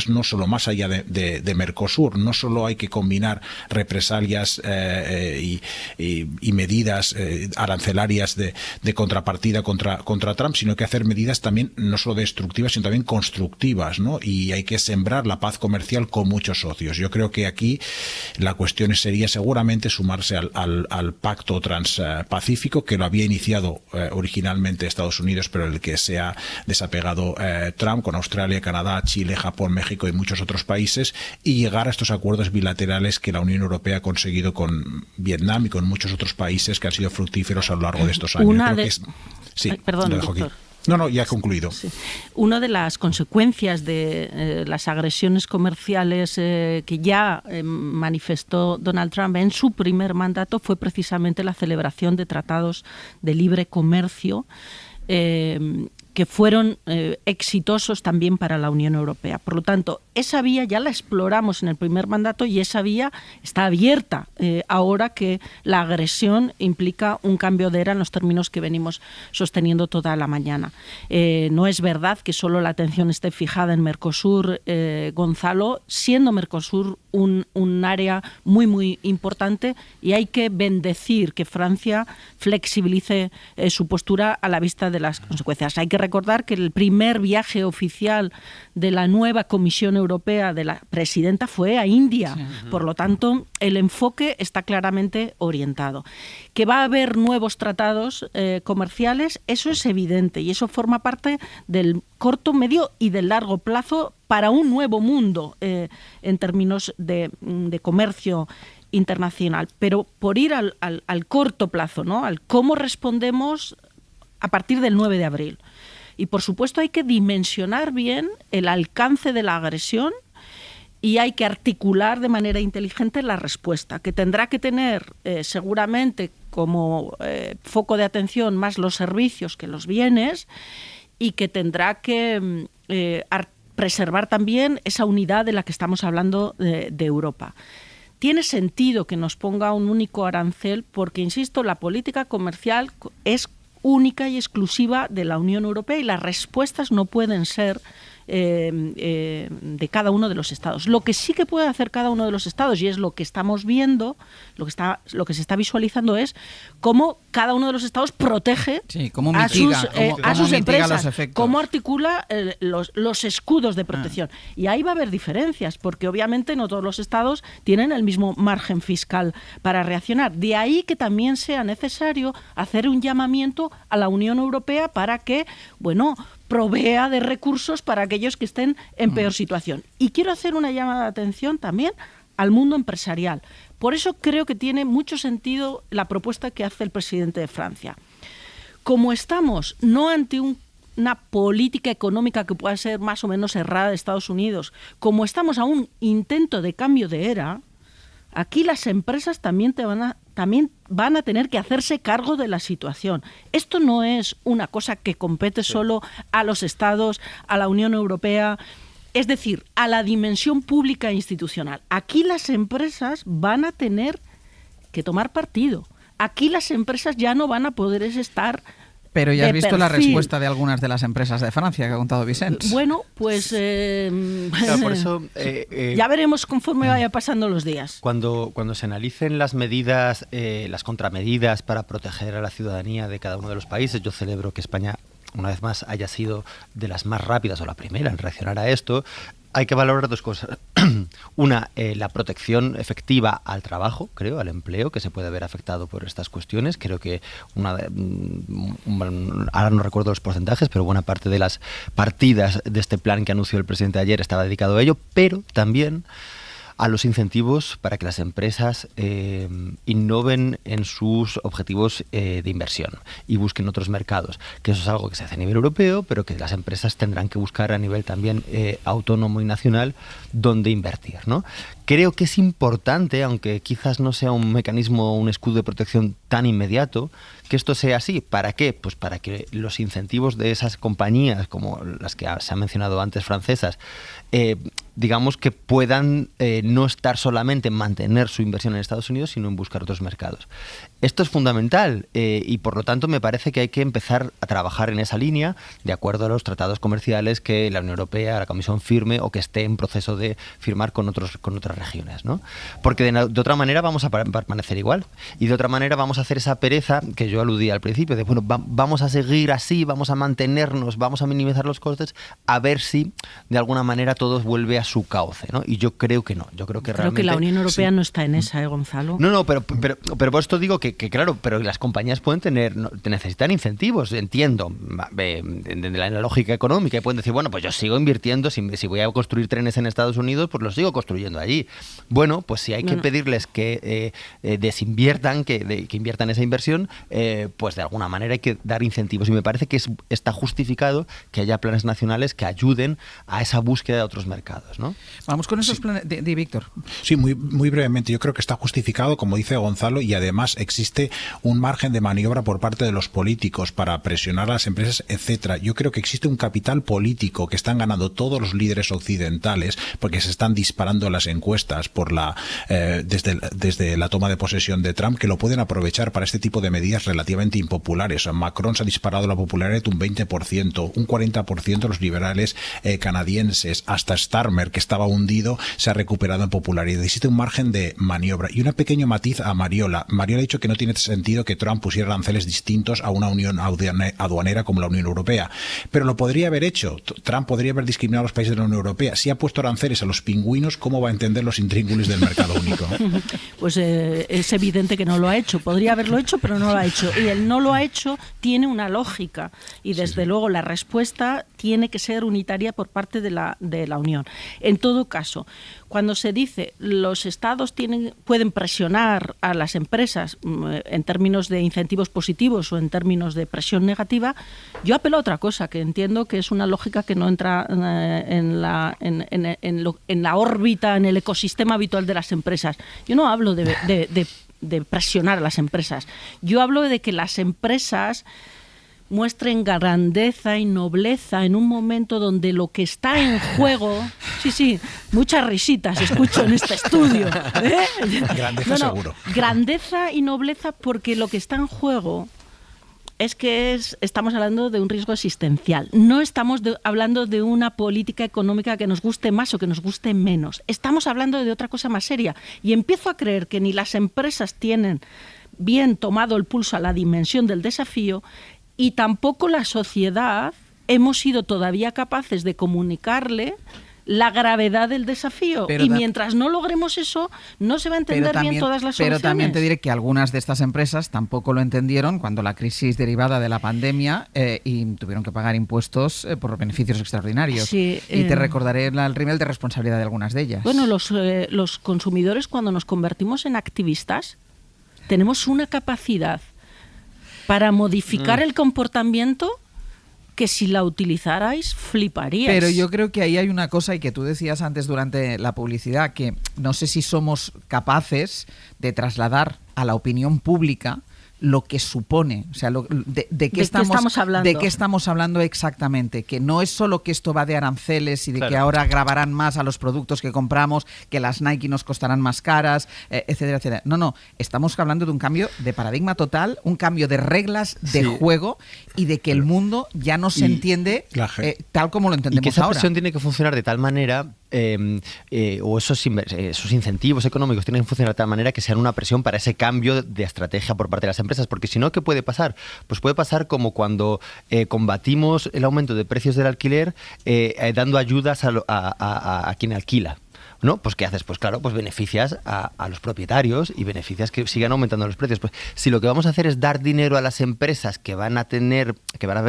no solo más allá de Mercosur, no solo hay que combinar represalias y medidas arancelarias de contrapartida contra Trump, sino que hacer medidas también no solo destructivas, sino también constructivas, ¿no? Y hay que sembrar la paz comercial con muchos socios. Yo creo que aquí la cuestión sería seguramente sumarse al pacto transpacífico, que lo había iniciado originalmente Estados Unidos, pero el que se ha desapegado Trump, con Australia, Canadá, Chile, Japón, México y muchos otros países, y llegar a estos acuerdos bilaterales que la Unión Europea ha conseguido con Vietnam y con muchos otros países que han sido fructíferos a lo largo de estos años. Perdón, Víctor. No, ya he concluido. Sí. Una de las consecuencias de las agresiones comerciales que ya manifestó Donald Trump en su primer mandato fue precisamente la celebración de tratados de libre comercio que fueron exitosos también para la Unión Europea. Por lo tanto, esa vía ya la exploramos en el primer mandato y esa vía está abierta ahora que la agresión implica un cambio de era en los términos que venimos sosteniendo toda la mañana. No es verdad que solo la atención esté fijada en Mercosur, Gonzalo, siendo Mercosur un área muy, muy importante, y hay que bendecir que Francia flexibilice su postura a la vista de las consecuencias. Hay que recordar que el primer viaje oficial de la nueva Comisión Europea de la presidenta fue a India. Sí. Por lo tanto, el enfoque está claramente orientado. Que va a haber nuevos tratados comerciales, eso es evidente, y eso forma parte del corto, medio y del largo plazo para un nuevo mundo en términos de comercio internacional. Pero por ir al corto plazo, ¿no? Al cómo respondemos a partir del 9 de abril. Y por supuesto hay que dimensionar bien el alcance de la agresión y hay que articular de manera inteligente la respuesta, que tendrá que tener seguramente como foco de atención más los servicios que los bienes, y que tendrá que preservar también esa unidad de la que estamos hablando de Europa. Tiene sentido que nos ponga un único arancel porque, insisto, la política comercial es única y exclusiva de la Unión Europea y las respuestas no pueden ser de cada uno de los estados. Lo que sí que puede hacer cada uno de los estados, y es lo que estamos viendo, lo que se está visualizando, es cómo cada uno de los estados protege a sus empresas, cómo articula los escudos de protección. Y ahí va a haber diferencias, porque obviamente no todos los estados tienen el mismo margen fiscal para reaccionar. De ahí que también sea necesario hacer un llamamiento a la Unión Europea para que, provea de recursos para aquellos que estén en peor situación. Y quiero hacer una llamada de atención también al mundo empresarial. Por eso creo que tiene mucho sentido la propuesta que hace el presidente de Francia. Como estamos no ante una política económica que pueda ser más o menos errada de Estados Unidos, como estamos a un intento de cambio de era, aquí las empresas también van a tener que hacerse cargo de la situación. Esto no es una cosa que compete solo a los estados, a la Unión Europea, es decir, a la dimensión pública e institucional. Aquí las empresas van a tener que tomar partido. Aquí las empresas ya no van a poder estar... Pero ya has visto la respuesta de algunas de las empresas de Francia que ha contado Vicens. Bueno, pues claro, por eso, ya veremos conforme vaya pasando los días. Cuando se analicen las medidas, las contramedidas para proteger a la ciudadanía de cada uno de los países, yo celebro que España, una vez más, haya sido de las más rápidas o la primera en reaccionar a esto. Hay que valorar dos cosas. Una, la protección efectiva al trabajo, creo, al empleo, que se puede ver afectado por estas cuestiones. Creo que ahora no recuerdo los porcentajes, pero buena parte de las partidas de este plan que anunció el presidente ayer estaba dedicado a ello, pero también a los incentivos para que las empresas innoven en sus objetivos de inversión y busquen otros mercados, que eso es algo que se hace a nivel europeo, pero que las empresas tendrán que buscar a nivel también autónomo y nacional donde invertir, ¿no? Creo que es importante, aunque quizás no sea un mecanismo, un escudo de protección tan inmediato, que esto sea así. ¿Para qué? Pues para que los incentivos de esas compañías, como las que se han mencionado antes, francesas, digamos que puedan no estar solamente en mantener su inversión en Estados Unidos, sino en buscar otros mercados. Esto es fundamental y por lo tanto me parece que hay que empezar a trabajar en esa línea de acuerdo a los tratados comerciales que la Unión Europea, la Comisión firme o que esté en proceso de firmar con otras regiones, ¿no? Porque de otra manera vamos a permanecer igual y de otra manera vamos a hacer esa pereza que yo aludí al principio de vamos a seguir así, vamos a mantenernos, vamos a minimizar los costes a ver si de alguna manera todo vuelve a su cauce, ¿no? Y yo creo que no. Yo creo que realmente la Unión Europea no está en esa, Gonzalo. No, pero por esto digo que claro, pero las compañías pueden necesitan incentivos, entiendo, de la lógica económica, y pueden decir, bueno, pues yo sigo invirtiendo, si voy a construir trenes en Estados Unidos, pues los sigo construyendo allí. Bueno, pues si hay que pedirles que desinviertan, que inviertan esa inversión, pues de alguna manera hay que dar incentivos. Y me parece que está justificado que haya planes nacionales que ayuden a esa búsqueda de otros mercados. distintos, ¿no? Vamos con esos planes de Víctor. Sí, muy brevemente. Yo creo que está justificado, como dice Gonzalo, y además existe un margen de maniobra por parte de los políticos para presionar a las empresas, etcétera. Yo creo que existe un capital político que están ganando todos los líderes occidentales porque se están disparando las encuestas por desde la toma de posesión de Trump, que lo pueden aprovechar para este tipo de medidas relativamente impopulares. Macron se ha disparado la popularidad un 20%, un 40% los liberales canadienses, hasta Starmer, que estaba hundido, se ha recuperado en popularidad. Existe un margen de maniobra. Y un pequeño matiz a Mariola. Mariola ha dicho que no tiene sentido que Trump pusiera aranceles distintos a una unión aduanera como la Unión Europea. Pero lo podría haber hecho. Trump podría haber discriminado a los países de la Unión Europea. Si ha puesto aranceles a los pingüinos, ¿cómo va a entender los intríngulis del mercado único? Pues es evidente que no lo ha hecho. Podría haberlo hecho, pero no lo ha hecho. Y el no lo ha hecho tiene una lógica. Y desde luego la respuesta tiene que ser unitaria por parte de la Unión. En todo caso, cuando se dice los estados pueden presionar a las empresas en términos de incentivos positivos o en términos de presión negativa, yo apelo a otra cosa, que entiendo que es una lógica que no entra en la órbita, en el ecosistema habitual de las empresas. Yo no hablo de presionar a las empresas. Yo hablo de que las empresas muestren grandeza y nobleza en un momento donde lo que está en juego... Sí, muchas risitas escucho en este estudio. Grandeza seguro. Grandeza y nobleza, porque lo que está en juego es que estamos hablando de un riesgo existencial. No estamos hablando de una política económica que nos guste más o que nos guste menos. Estamos hablando de otra cosa más seria. Y empiezo a creer que ni las empresas tienen bien tomado el pulso a la dimensión del desafío, y tampoco la sociedad hemos sido todavía capaces de comunicarle la gravedad del desafío. Y mientras no logremos eso, no se va a entender bien todas las soluciones. Pero también te diré que algunas de estas empresas tampoco lo entendieron cuando la crisis derivada de la pandemia y tuvieron que pagar impuestos por beneficios extraordinarios. Sí, y te recordaré el nivel de responsabilidad de algunas de ellas. Bueno, los consumidores, cuando nos convertimos en activistas, tenemos una capacidad para modificar el comportamiento que si la utilizarais fliparías. Pero yo creo que ahí hay una cosa, y que tú decías antes durante la publicidad, que no sé si somos capaces de trasladar a la opinión pública lo que supone, o sea, de qué estamos hablando. De qué estamos hablando exactamente, que no es solo que esto va de aranceles y de que ahora grabarán más a los productos que compramos, que las Nike nos costarán más caras, etcétera, etcétera. No, estamos hablando de un cambio de paradigma total, un cambio de reglas de juego, y de que el mundo ya no se entiende tal como lo entendemos ahora. Y que esa presión tiene que funcionar de tal manera, o esos incentivos económicos tienen que funcionar de tal manera que sean una presión para ese cambio de estrategia por parte de las empresas, porque si no, ¿qué puede pasar? Pues puede pasar como cuando combatimos el aumento de precios del alquiler dando ayudas a quien alquila, ¿no? Pues ¿qué haces? Pues claro, pues beneficias a los propietarios y beneficias que sigan aumentando los precios. Pues si lo que vamos a hacer es dar dinero a las empresas que van a ver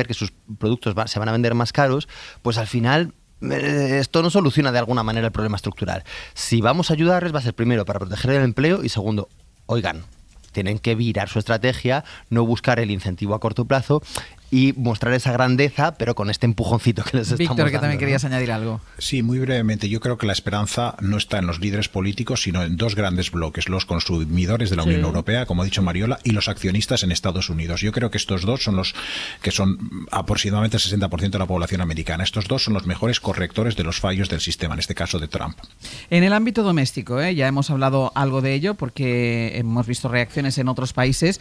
que sus productos se van a vender más caros, pues al final esto no soluciona de alguna manera el problema estructural. Si vamos a ayudarles, va a ser primero para proteger el empleo y segundo, oigan, tienen que virar su estrategia, no buscar el incentivo a corto plazo y mostrar esa grandeza, pero con este empujoncito que les estamos dando. Víctor, que también querías añadir algo. Sí, muy brevemente. Yo creo que la esperanza no está en los líderes políticos, sino en dos grandes bloques: los consumidores de la Unión Europea, como ha dicho Mariola, y los accionistas en Estados Unidos. Yo creo que estos dos son los que son aproximadamente el 60% de la población americana. Estos dos son los mejores correctores de los fallos del sistema, en este caso de Trump. En el ámbito doméstico, ya hemos hablado algo de ello, porque hemos visto reacciones en otros países.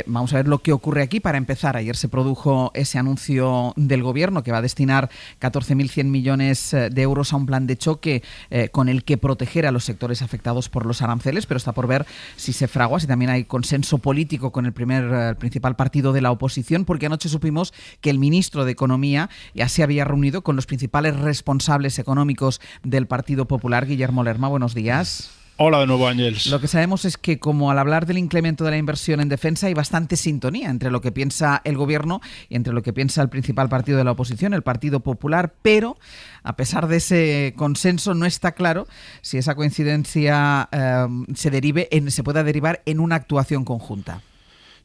Vamos a ver lo que ocurre aquí. Para empezar, ayer se produjo ese anuncio del gobierno que va a destinar 14.100 millones de euros a un plan de choque con el que proteger a los sectores afectados por los aranceles, pero está por ver si se fragua, si también hay consenso político con el principal partido de la oposición, porque anoche supimos que el ministro de Economía ya se había reunido con los principales responsables económicos del Partido Popular. Guillermo Lerma, buenos días. Hola de nuevo, Ángels. Lo que sabemos es que, como al hablar del incremento de la inversión en defensa, hay bastante sintonía entre lo que piensa el gobierno y entre lo que piensa el principal partido de la oposición, el Partido Popular, pero a pesar de ese consenso no está claro si esa coincidencia se pueda derivar en una actuación conjunta.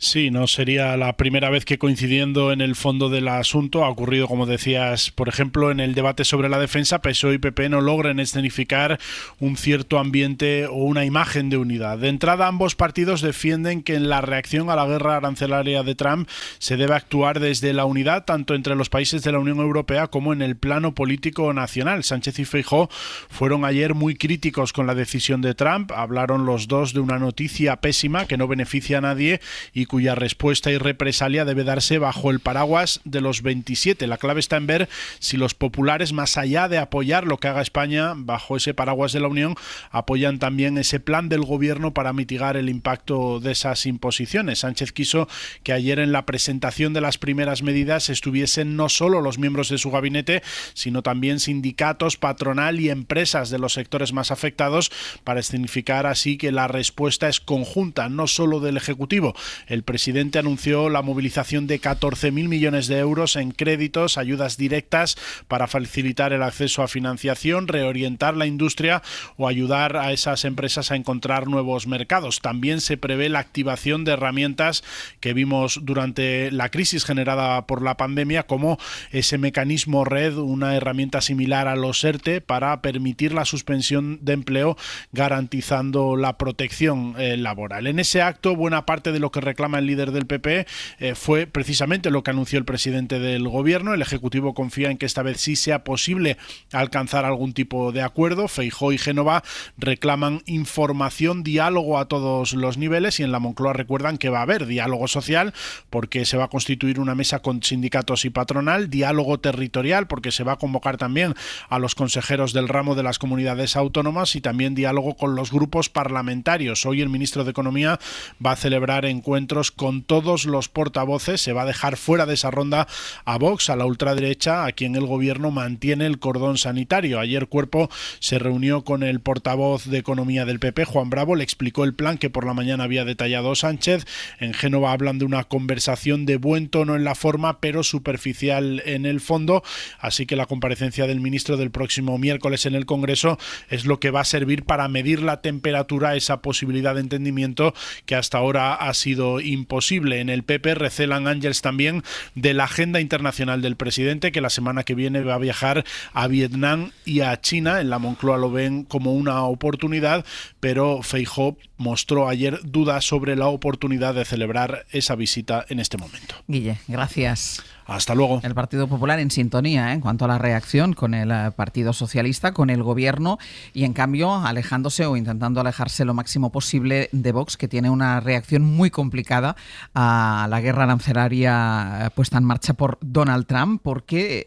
Sí, no sería la primera vez que, coincidiendo en el fondo del asunto, ha ocurrido, como decías, por ejemplo, en el debate sobre la defensa, PSOE y PP no logran escenificar un cierto ambiente o una imagen de unidad. De entrada, ambos partidos defienden que en la reacción a la guerra arancelaria de Trump se debe actuar desde la unidad, tanto entre los países de la Unión Europea como en el plano político nacional. Sánchez y Feijóo fueron ayer muy críticos con la decisión de Trump. Hablaron los dos de una noticia pésima que no beneficia a nadie y cuya respuesta y represalia debe darse bajo el paraguas de los 27. La clave está en ver si los populares, más allá de apoyar lo que haga España bajo ese paraguas de la Unión, apoyan también ese plan del gobierno para mitigar el impacto de esas imposiciones. Sánchez quiso que ayer en la presentación de las primeras medidas estuviesen no solo los miembros de su gabinete, sino también sindicatos, patronal y empresas de los sectores más afectados, para escenificar así que la respuesta es conjunta, no solo del Ejecutivo. El presidente anunció la movilización de 14.000 millones de euros en créditos, ayudas directas para facilitar el acceso a financiación, reorientar la industria o ayudar a esas empresas a encontrar nuevos mercados. También se prevé la activación de herramientas que vimos durante la crisis generada por la pandemia, como ese mecanismo RED, una herramienta similar a los ERTE para permitir la suspensión de empleo, garantizando la protección laboral. En ese acto, buena parte de lo que reclama el líder del PP fue precisamente lo que anunció el presidente del gobierno. El Ejecutivo confía en que esta vez sí sea posible alcanzar algún tipo de acuerdo. Feijóo y Génova reclaman información, diálogo a todos los niveles, y en la Moncloa recuerdan que va a haber diálogo social porque se va a constituir una mesa con sindicatos y patronal, diálogo territorial porque se va a convocar también a los consejeros del ramo de las comunidades autónomas, y también diálogo con los grupos parlamentarios. Hoy el ministro de Economía va a celebrar encuentros con todos los portavoces. Se va a dejar fuera de esa ronda a Vox, a la ultraderecha, a quien el gobierno mantiene el cordón sanitario. Ayer Cuerpo se reunió con el portavoz de Economía del PP, Juan Bravo, le explicó el plan que por la mañana había detallado Sánchez. En Génova hablan de una conversación de buen tono en la forma, pero superficial en el fondo, así que la comparecencia del ministro del próximo miércoles en el Congreso es lo que va a servir para medir la temperatura a esa posibilidad de entendimiento que hasta ahora ha sido imposible. En el PP recelan Ángels también de la agenda internacional del presidente, que la semana que viene va a viajar a Vietnam y a China. En la Moncloa lo ven como una oportunidad, pero Feijóo mostró ayer dudas sobre la oportunidad de celebrar esa visita en este momento. Guille, gracias. Hasta luego. El Partido Popular en sintonía en cuanto a la reacción con el Partido Socialista, con el Gobierno, y en cambio alejándose o intentando alejarse lo máximo posible de Vox, que tiene una reacción muy complicada a la guerra arancelaria puesta en marcha por Donald Trump, porque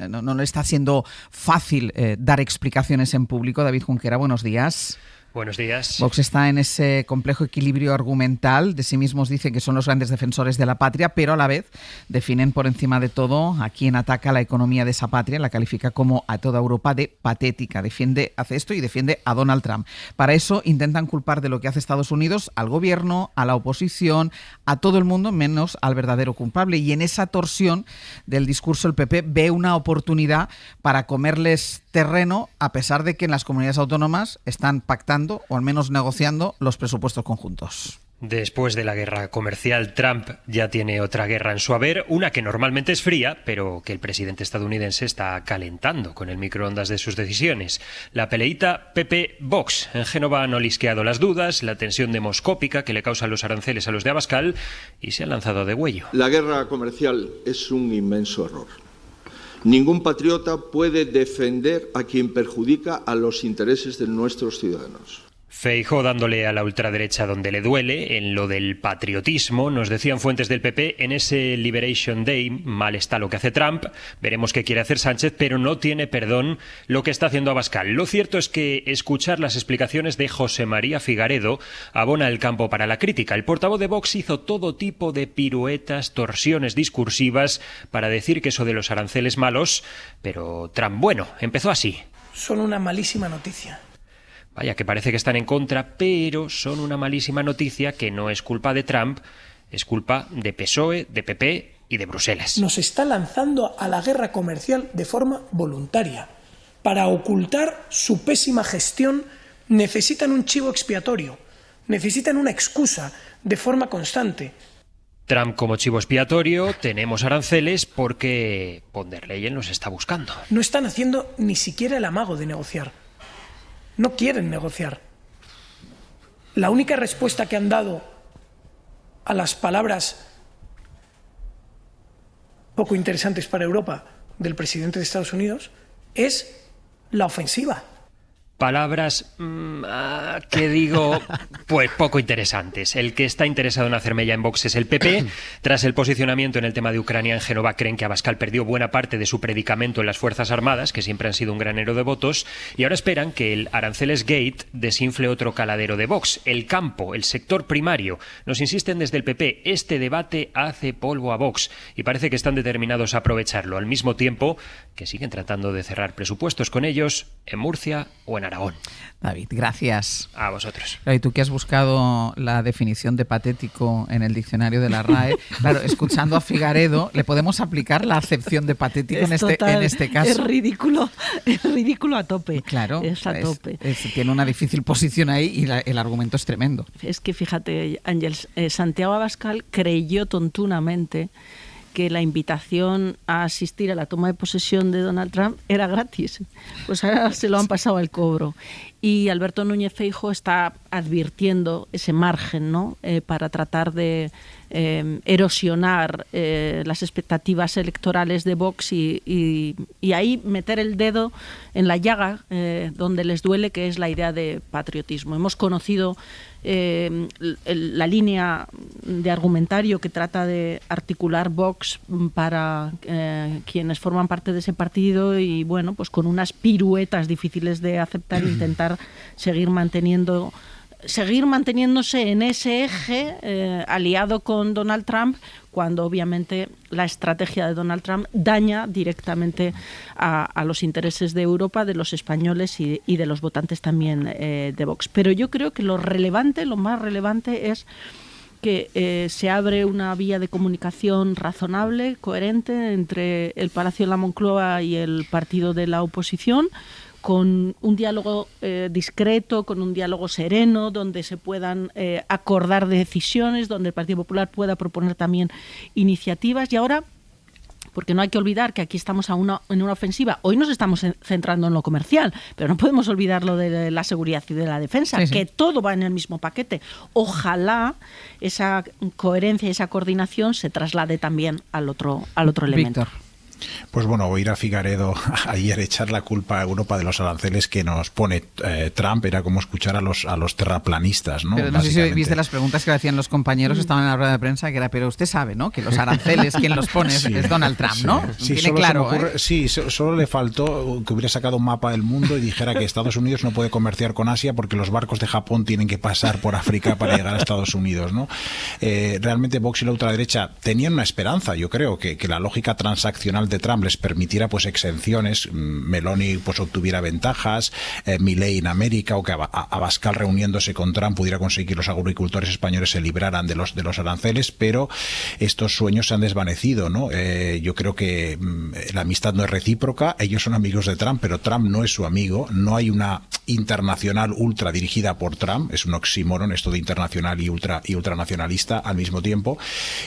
no le está siendo fácil dar explicaciones en público. David Junquera, buenos días. Buenos días. Vox está en ese complejo equilibrio argumental. De sí mismos dicen que son los grandes defensores de la patria, pero a la vez definen por encima de todo a quien ataca la economía de esa patria, la califica como a toda Europa de patética. Hace esto y defiende a Donald Trump. Para eso intentan culpar de lo que hace Estados Unidos al gobierno, a la oposición, a todo el mundo, menos al verdadero culpable. Y en esa torsión del discurso el PP ve una oportunidad para comerles terreno, a pesar de que en las comunidades autónomas están pactando o al menos negociando los presupuestos conjuntos. Después de la guerra comercial, Trump ya tiene otra guerra en su haber, una que normalmente es fría, pero que el presidente estadounidense está calentando con el microondas de sus decisiones. La peleita PP-Vox. En Génova han olisqueado las dudas, la tensión demoscópica que le causan los aranceles a los de Abascal, y se han lanzado de huello. La guerra comercial es un inmenso error. Ningún patriota puede defender a quien perjudica a los intereses de nuestros ciudadanos. Feijóo dándole a la ultraderecha donde le duele, en lo del patriotismo. Nos decían fuentes del PP, en ese Liberation Day mal está lo que hace Trump, veremos qué quiere hacer Sánchez, pero no tiene perdón lo que está haciendo Abascal. Lo cierto es que escuchar las explicaciones de José María Figaredo abona el campo para la crítica. El portavoz de Vox hizo todo tipo de piruetas, torsiones discursivas para decir que eso de los aranceles malos, pero Trump, bueno, empezó así. Son una malísima noticia. Vaya, que parece que están en contra, pero son una malísima noticia que no es culpa de Trump, es culpa de PSOE, de PP y de Bruselas. Nos está lanzando a la guerra comercial de forma voluntaria. Para ocultar su pésima gestión necesitan un chivo expiatorio, necesitan una excusa de forma constante. Trump como chivo expiatorio, tenemos aranceles porque von der Leyen nos está buscando. No están haciendo ni siquiera el amago de negociar. No quieren negociar. La única respuesta que han dado a las palabras poco interesantes para Europa del presidente de Estados Unidos es la ofensiva. Palabras, ¿qué digo? Pues poco interesantes. El que está interesado en hacer mella en Vox es el PP. Tras el posicionamiento en el tema de Ucrania en Génova, creen que Abascal perdió buena parte de su predicamento en las Fuerzas Armadas, que siempre han sido un granero de votos, y ahora esperan que el Aranceles Gate desinfle otro caladero de Vox. El campo, el sector primario. Nos insisten desde el PP, este debate hace polvo a Vox, y parece que están determinados a aprovecharlo, al mismo tiempo que siguen tratando de cerrar presupuestos con ellos en Murcia o en Aragón. David, gracias. A vosotros. Y tú que has buscado la definición de patético en el diccionario de la RAE, claro, escuchando a Figaredo, le podemos aplicar la acepción de patético en este caso. Es ridículo a tope. Claro, es a tope. Tiene una difícil posición ahí y el argumento es tremendo. Es que fíjate, Ángels, Santiago Abascal creyó tontunamente que la invitación a asistir a la toma de posesión de Donald Trump era gratis. Pues ahora se lo han pasado al cobro. Y Alberto Núñez Feijóo está advirtiendo ese margen, ¿no? Para tratar de erosionar las expectativas electorales de Vox y ahí meter el dedo en la llaga donde les duele, que es la idea de patriotismo. Hemos conocido la línea de argumentario que trata de articular Vox para quienes forman parte de ese partido y, bueno, pues con unas piruetas difíciles de aceptar, intentar seguir manteniéndose en ese eje aliado con Donald Trump, cuando obviamente la estrategia de Donald Trump daña directamente a los intereses de Europa, de los españoles y de los votantes también de Vox. Pero yo creo que lo más relevante es que se abre una vía de comunicación razonable, coherente entre el Palacio de la Moncloa y el partido de la oposición, con un diálogo discreto, con un diálogo sereno, donde se puedan acordar decisiones, donde el Partido Popular pueda proponer también iniciativas. Y ahora, porque no hay que olvidar que aquí estamos en una ofensiva, hoy nos estamos centrando en lo comercial, pero no podemos olvidar lo de la seguridad y de la defensa, que todo va en el mismo paquete. Ojalá esa coherencia y esa coordinación se traslade también al otro elemento. Víctor. Pues bueno, oír a Figaredo ayer echar la culpa a Europa de los aranceles que nos pone Trump era como escuchar a los terraplanistas, ¿no? Pero no sé si viste las preguntas que le hacían los compañeros, estaban en la rueda de prensa, que era, pero usted sabe, ¿no?, que los aranceles, quien los pone es Donald Trump, ¿no? Sí, tiene claro, solo le faltó que hubiera sacado un mapa del mundo y dijera que Estados Unidos no puede comerciar con Asia porque los barcos de Japón tienen que pasar por África para llegar a Estados Unidos, ¿no? Realmente Vox y la ultraderecha tenían una esperanza, yo creo, que la lógica transaccional de Trump les permitiera pues exenciones, Meloni pues obtuviera ventajas, Milei en América, o que Abascal reuniéndose con Trump pudiera conseguir que los agricultores españoles se libraran de los aranceles, pero estos sueños se han desvanecido, ¿no? Yo creo que la amistad no es recíproca, ellos son amigos de Trump, pero Trump no es su amigo, no hay una internacional ultra dirigida por Trump, es un oxímoron esto de internacional y ultranacionalista al mismo tiempo,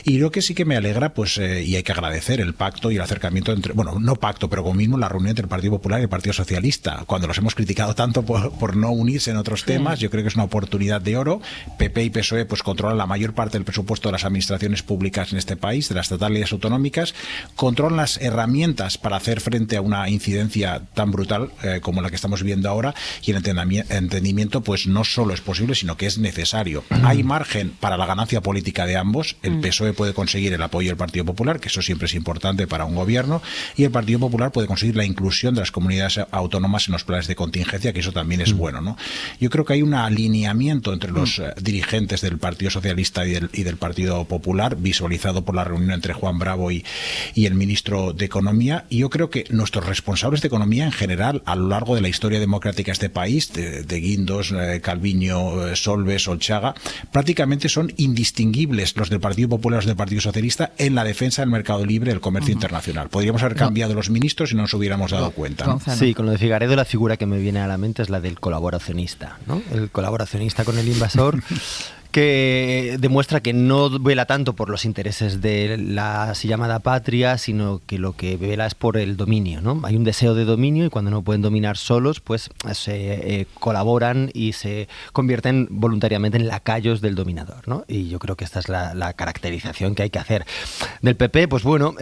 y lo que sí que me alegra, pues y hay que agradecer el pacto y el acercamiento entre, bueno, no pacto, pero como mismo la reunión entre el Partido Popular y el Partido Socialista, cuando los hemos criticado tanto por no unirse en otros temas. Yo creo que es una oportunidad de oro. PP y PSOE pues controlan la mayor parte del presupuesto de las administraciones públicas en este país, de las estatales y las autonómicas, controlan las herramientas para hacer frente a una incidencia tan brutal como la que estamos viendo ahora, y el entendimiento pues no solo es posible, sino que es necesario. Hay margen para la ganancia política de ambos. El PSOE puede conseguir el apoyo del Partido Popular, que eso siempre es importante para un gobierno, y el Partido Popular puede conseguir la inclusión de las comunidades autónomas en los planes de contingencia, que eso también es bueno, ¿no? Yo creo que hay un alineamiento entre los dirigentes del Partido Socialista y del Partido Popular, visualizado por la reunión entre Juan Bravo y el ministro de Economía, y yo creo que nuestros responsables de economía en general, a lo largo de la historia democrática de este país, de Guindos, Calviño, Solbes, Olchaga, prácticamente son indistinguibles los del Partido Popular y los del Partido Socialista en la defensa del mercado libre del comercio internacional. internacional. Podríamos haber cambiado los ministros y no nos hubiéramos dado cuenta, ¿no? Sí, con lo de Figaredo la figura que me viene a la mente es la del colaboracionista, ¿no? El colaboracionista con el invasor que demuestra que no vela tanto por los intereses de la así llamada patria, sino que lo que vela es por el dominio, ¿no? Hay un deseo de dominio y cuando no pueden dominar solos, pues se colaboran y se convierten voluntariamente en lacayos del dominador, ¿no? Y yo creo que esta es la caracterización que hay que hacer del PP. Pues bueno,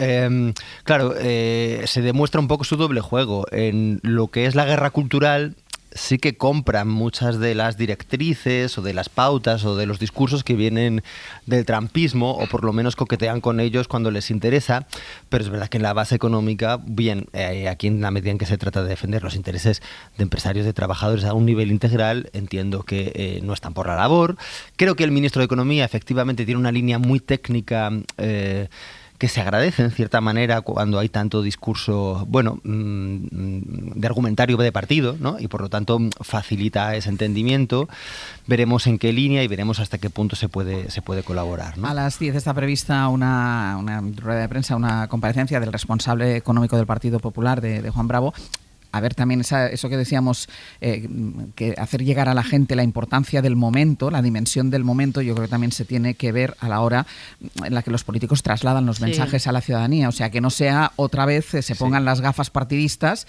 claro, se demuestra un poco su doble juego. En lo que es la guerra cultural, sí que compran muchas de las directrices o de las pautas o de los discursos que vienen del trumpismo, o por lo menos coquetean con ellos cuando les interesa, pero es verdad que en la base económica, bien, aquí en la medida en que se trata de defender los intereses de empresarios, de trabajadores a un nivel integral, entiendo que no están por la labor. Creo que el ministro de Economía efectivamente tiene una línea muy técnica que se agradece en cierta manera cuando hay tanto discurso, bueno, de argumentario de partido, ¿no? Y por lo tanto facilita ese entendimiento. Veremos en qué línea y veremos hasta qué punto se puede colaborar, ¿no? A las 10 está prevista una rueda de prensa, una comparecencia del responsable económico del Partido Popular, de Juan Bravo. A ver también eso que decíamos, que hacer llegar a la gente la importancia del momento, la dimensión del momento, yo creo que también se tiene que ver a la hora en la que los políticos trasladan los mensajes a la ciudadanía. O sea, que no sea otra vez se pongan las gafas partidistas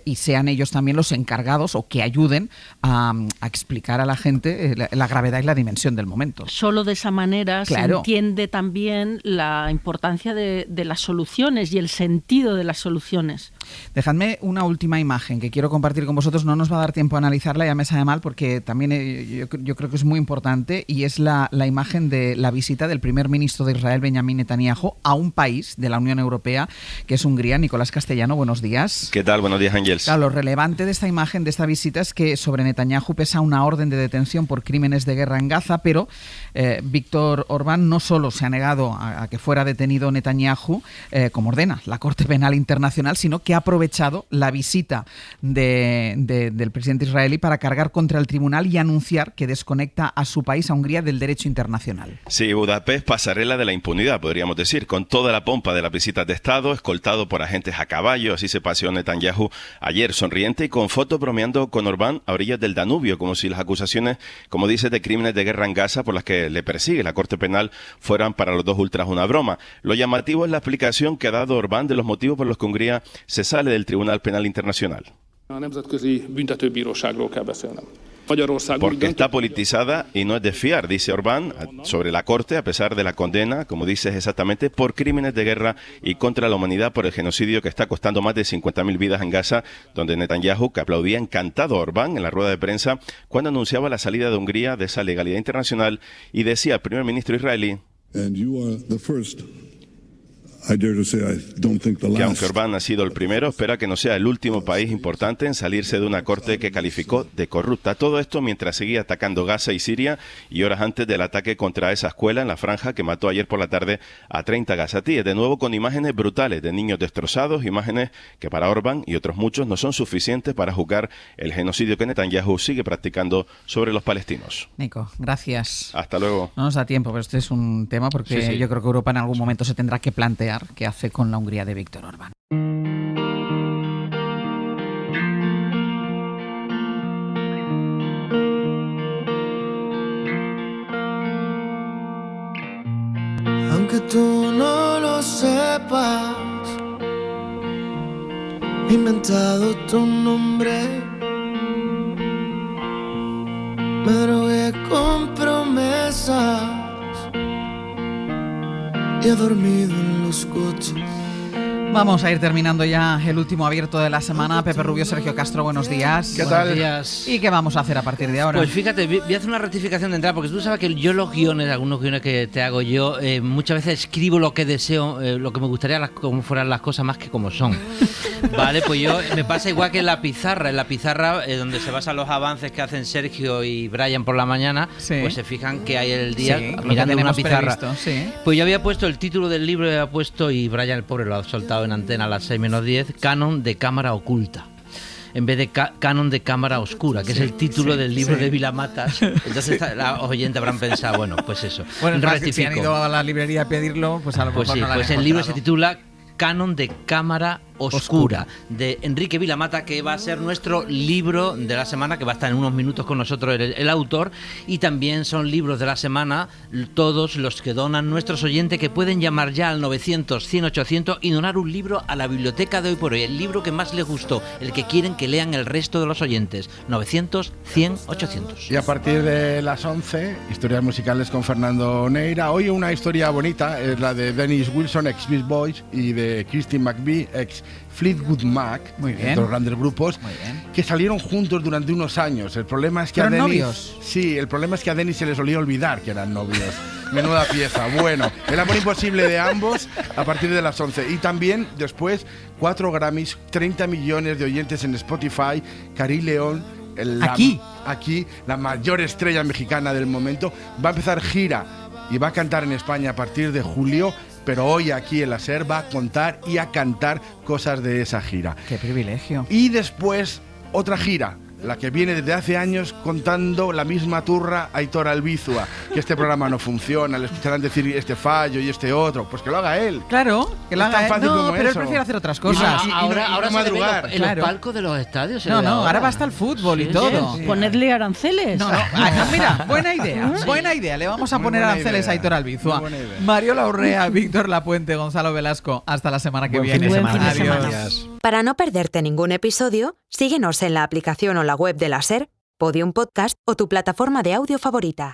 y sean ellos también los encargados o que ayuden a explicar a la gente la gravedad y la dimensión del momento. Solo de esa manera se entiende también la importancia de las soluciones y el sentido de las soluciones. Dejadme una última imagen que quiero compartir con vosotros. No nos va a dar tiempo a analizarla, ya me sabe mal, porque también yo creo que es muy importante, y es la imagen de la visita del primer ministro de Israel, Benjamín Netanyahu, a un país de la Unión Europea, que es Hungría. Nicolás Castellano, buenos días. ¿Qué tal? Buenos días, Ángels. Claro, lo relevante de esta imagen, de esta visita, es que sobre Netanyahu pesa una orden de detención por crímenes de guerra en Gaza, pero Víctor Orbán no solo se ha negado a que fuera detenido Netanyahu, como ordena la Corte Penal Internacional, sino que ha aprovechado la visita del presidente israelí para cargar contra el tribunal y anunciar que desconecta a su país, a Hungría, del derecho internacional. Sí, Budapest, pasarela de la impunidad, podríamos decir, con toda la pompa de las visitas de Estado, escoltado por agentes a caballo. Así se paseó Netanyahu ayer, sonriente y con fotos bromeando con Orbán a orillas del Danubio, como si las acusaciones, como dice, de crímenes de guerra en Gaza por las que le persigue la Corte Penal fueran para los dos ultras una broma. Lo llamativo es la explicación que ha dado Orbán de los motivos por los que Hungría se sale del Tribunal Penal Internacional. Porque está politizada y no es de fiar, dice Orbán sobre la Corte, a pesar de la condena, como dices exactamente, por crímenes de guerra y contra la humanidad por el genocidio que está costando más de 50.000 vidas en Gaza, donde Netanyahu, que aplaudía encantado a Orbán en la rueda de prensa cuando anunciaba la salida de Hungría de esa legalidad internacional, y decía al primer ministro israelí que aunque Orbán ha sido el primero, espera que no sea el último país importante en salirse de una corte que calificó de corrupta. Todo esto mientras seguía atacando Gaza y Siria, y horas antes del ataque contra esa escuela en la franja que mató ayer por la tarde a 30 gazatíes. De nuevo con imágenes brutales de niños destrozados, imágenes que para Orbán y otros muchos no son suficientes para juzgar el genocidio que Netanyahu sigue practicando sobre los palestinos. Nico, gracias. Hasta luego. No nos da tiempo, pero este es un tema porque yo creo que Europa en algún momento se tendrá que plantear qué hace con la Hungría de Víctor Orbán. Aunque tú no lo sepas, he inventado tu nombre, me drogué con promesas y he dormido en los coches. Vamos a ir terminando ya el último abierto de la semana. Pepe Rubio, Sergio Castro, buenos días. ¿Qué tal? Buenos días. ¿Y qué vamos a hacer a partir de ahora? Pues fíjate, voy a hacer una rectificación de entrada, porque tú sabes que yo los guiones, algunos guiones que te hago yo, muchas veces escribo lo que deseo, lo que me gustaría como fueran las cosas más que como son. Vale, pues yo me pasa igual que en la pizarra donde se basan los avances que hacen Sergio y Brian por la mañana, pues se fijan que hay el día mirando una pizarra. Pues yo había puesto el título del libro, y Brian, el pobre, lo ha soltado en antena a las 6 menos 10, Canon de cámara oculta, en vez de Canon de cámara oscura, que es el título del libro de Vilamatas. Entonces los oyentes habrán pensado, bueno, pues eso. Bueno, si han ido a la librería a pedirlo, pues a lo mejor no la han el libro se titula Canon de cámara oscura, de Enrique Vilamata, que va a ser nuestro libro de la semana, que va a estar en unos minutos con nosotros el autor, y también son libros de la semana todos los que donan nuestros oyentes, que pueden llamar ya al 900-100-800 y donar un libro a la biblioteca de Hoy por Hoy, el libro que más les gustó, el que quieren que lean el resto de los oyentes. 900-100-800. Y a partir de las 11, historias musicales con Fernando Neira. Hoy una historia bonita es la de Dennis Wilson, ex Beach Boys, y de Christine McVie, ex Fleetwood Mac, de los grandes grupos, que salieron juntos durante unos años. El problema es que a Dennis, novios. Sí, el problema es que a Dennis se les olía olvidar que eran novios. Menuda pieza. Bueno, el amor imposible de ambos a partir de las 11. Y también después 4 Grammys, 30 millones de oyentes en Spotify, Karí León, aquí, la mayor estrella mexicana del momento, va a empezar gira y va a cantar en España a partir de julio. Pero hoy aquí en la SER va a contar y a cantar cosas de esa gira. ¡Qué privilegio! Y después otra gira, la que viene desde hace años contando la misma turra Aitor Albizua, que este programa no funciona, le escucharán decir este fallo y este otro, pues que lo haga él. Claro, que lo haga él. No, pero él prefiere hacer otras cosas. Ahora madrugar. En los palcos de los estadios. Ahora va hasta el fútbol y todo. Sí. Ponerle aranceles. Mira, buena idea. Le vamos a poner aranceles a Aitor Albizua. Mariola Urrea, Víctor Lapuente, Gonzalo Velasco. Hasta la semana que viene. Adiós. Para no perderte ningún episodio, síguenos en la aplicación o la web de la SER, Podium Podcast o tu plataforma de audio favorita.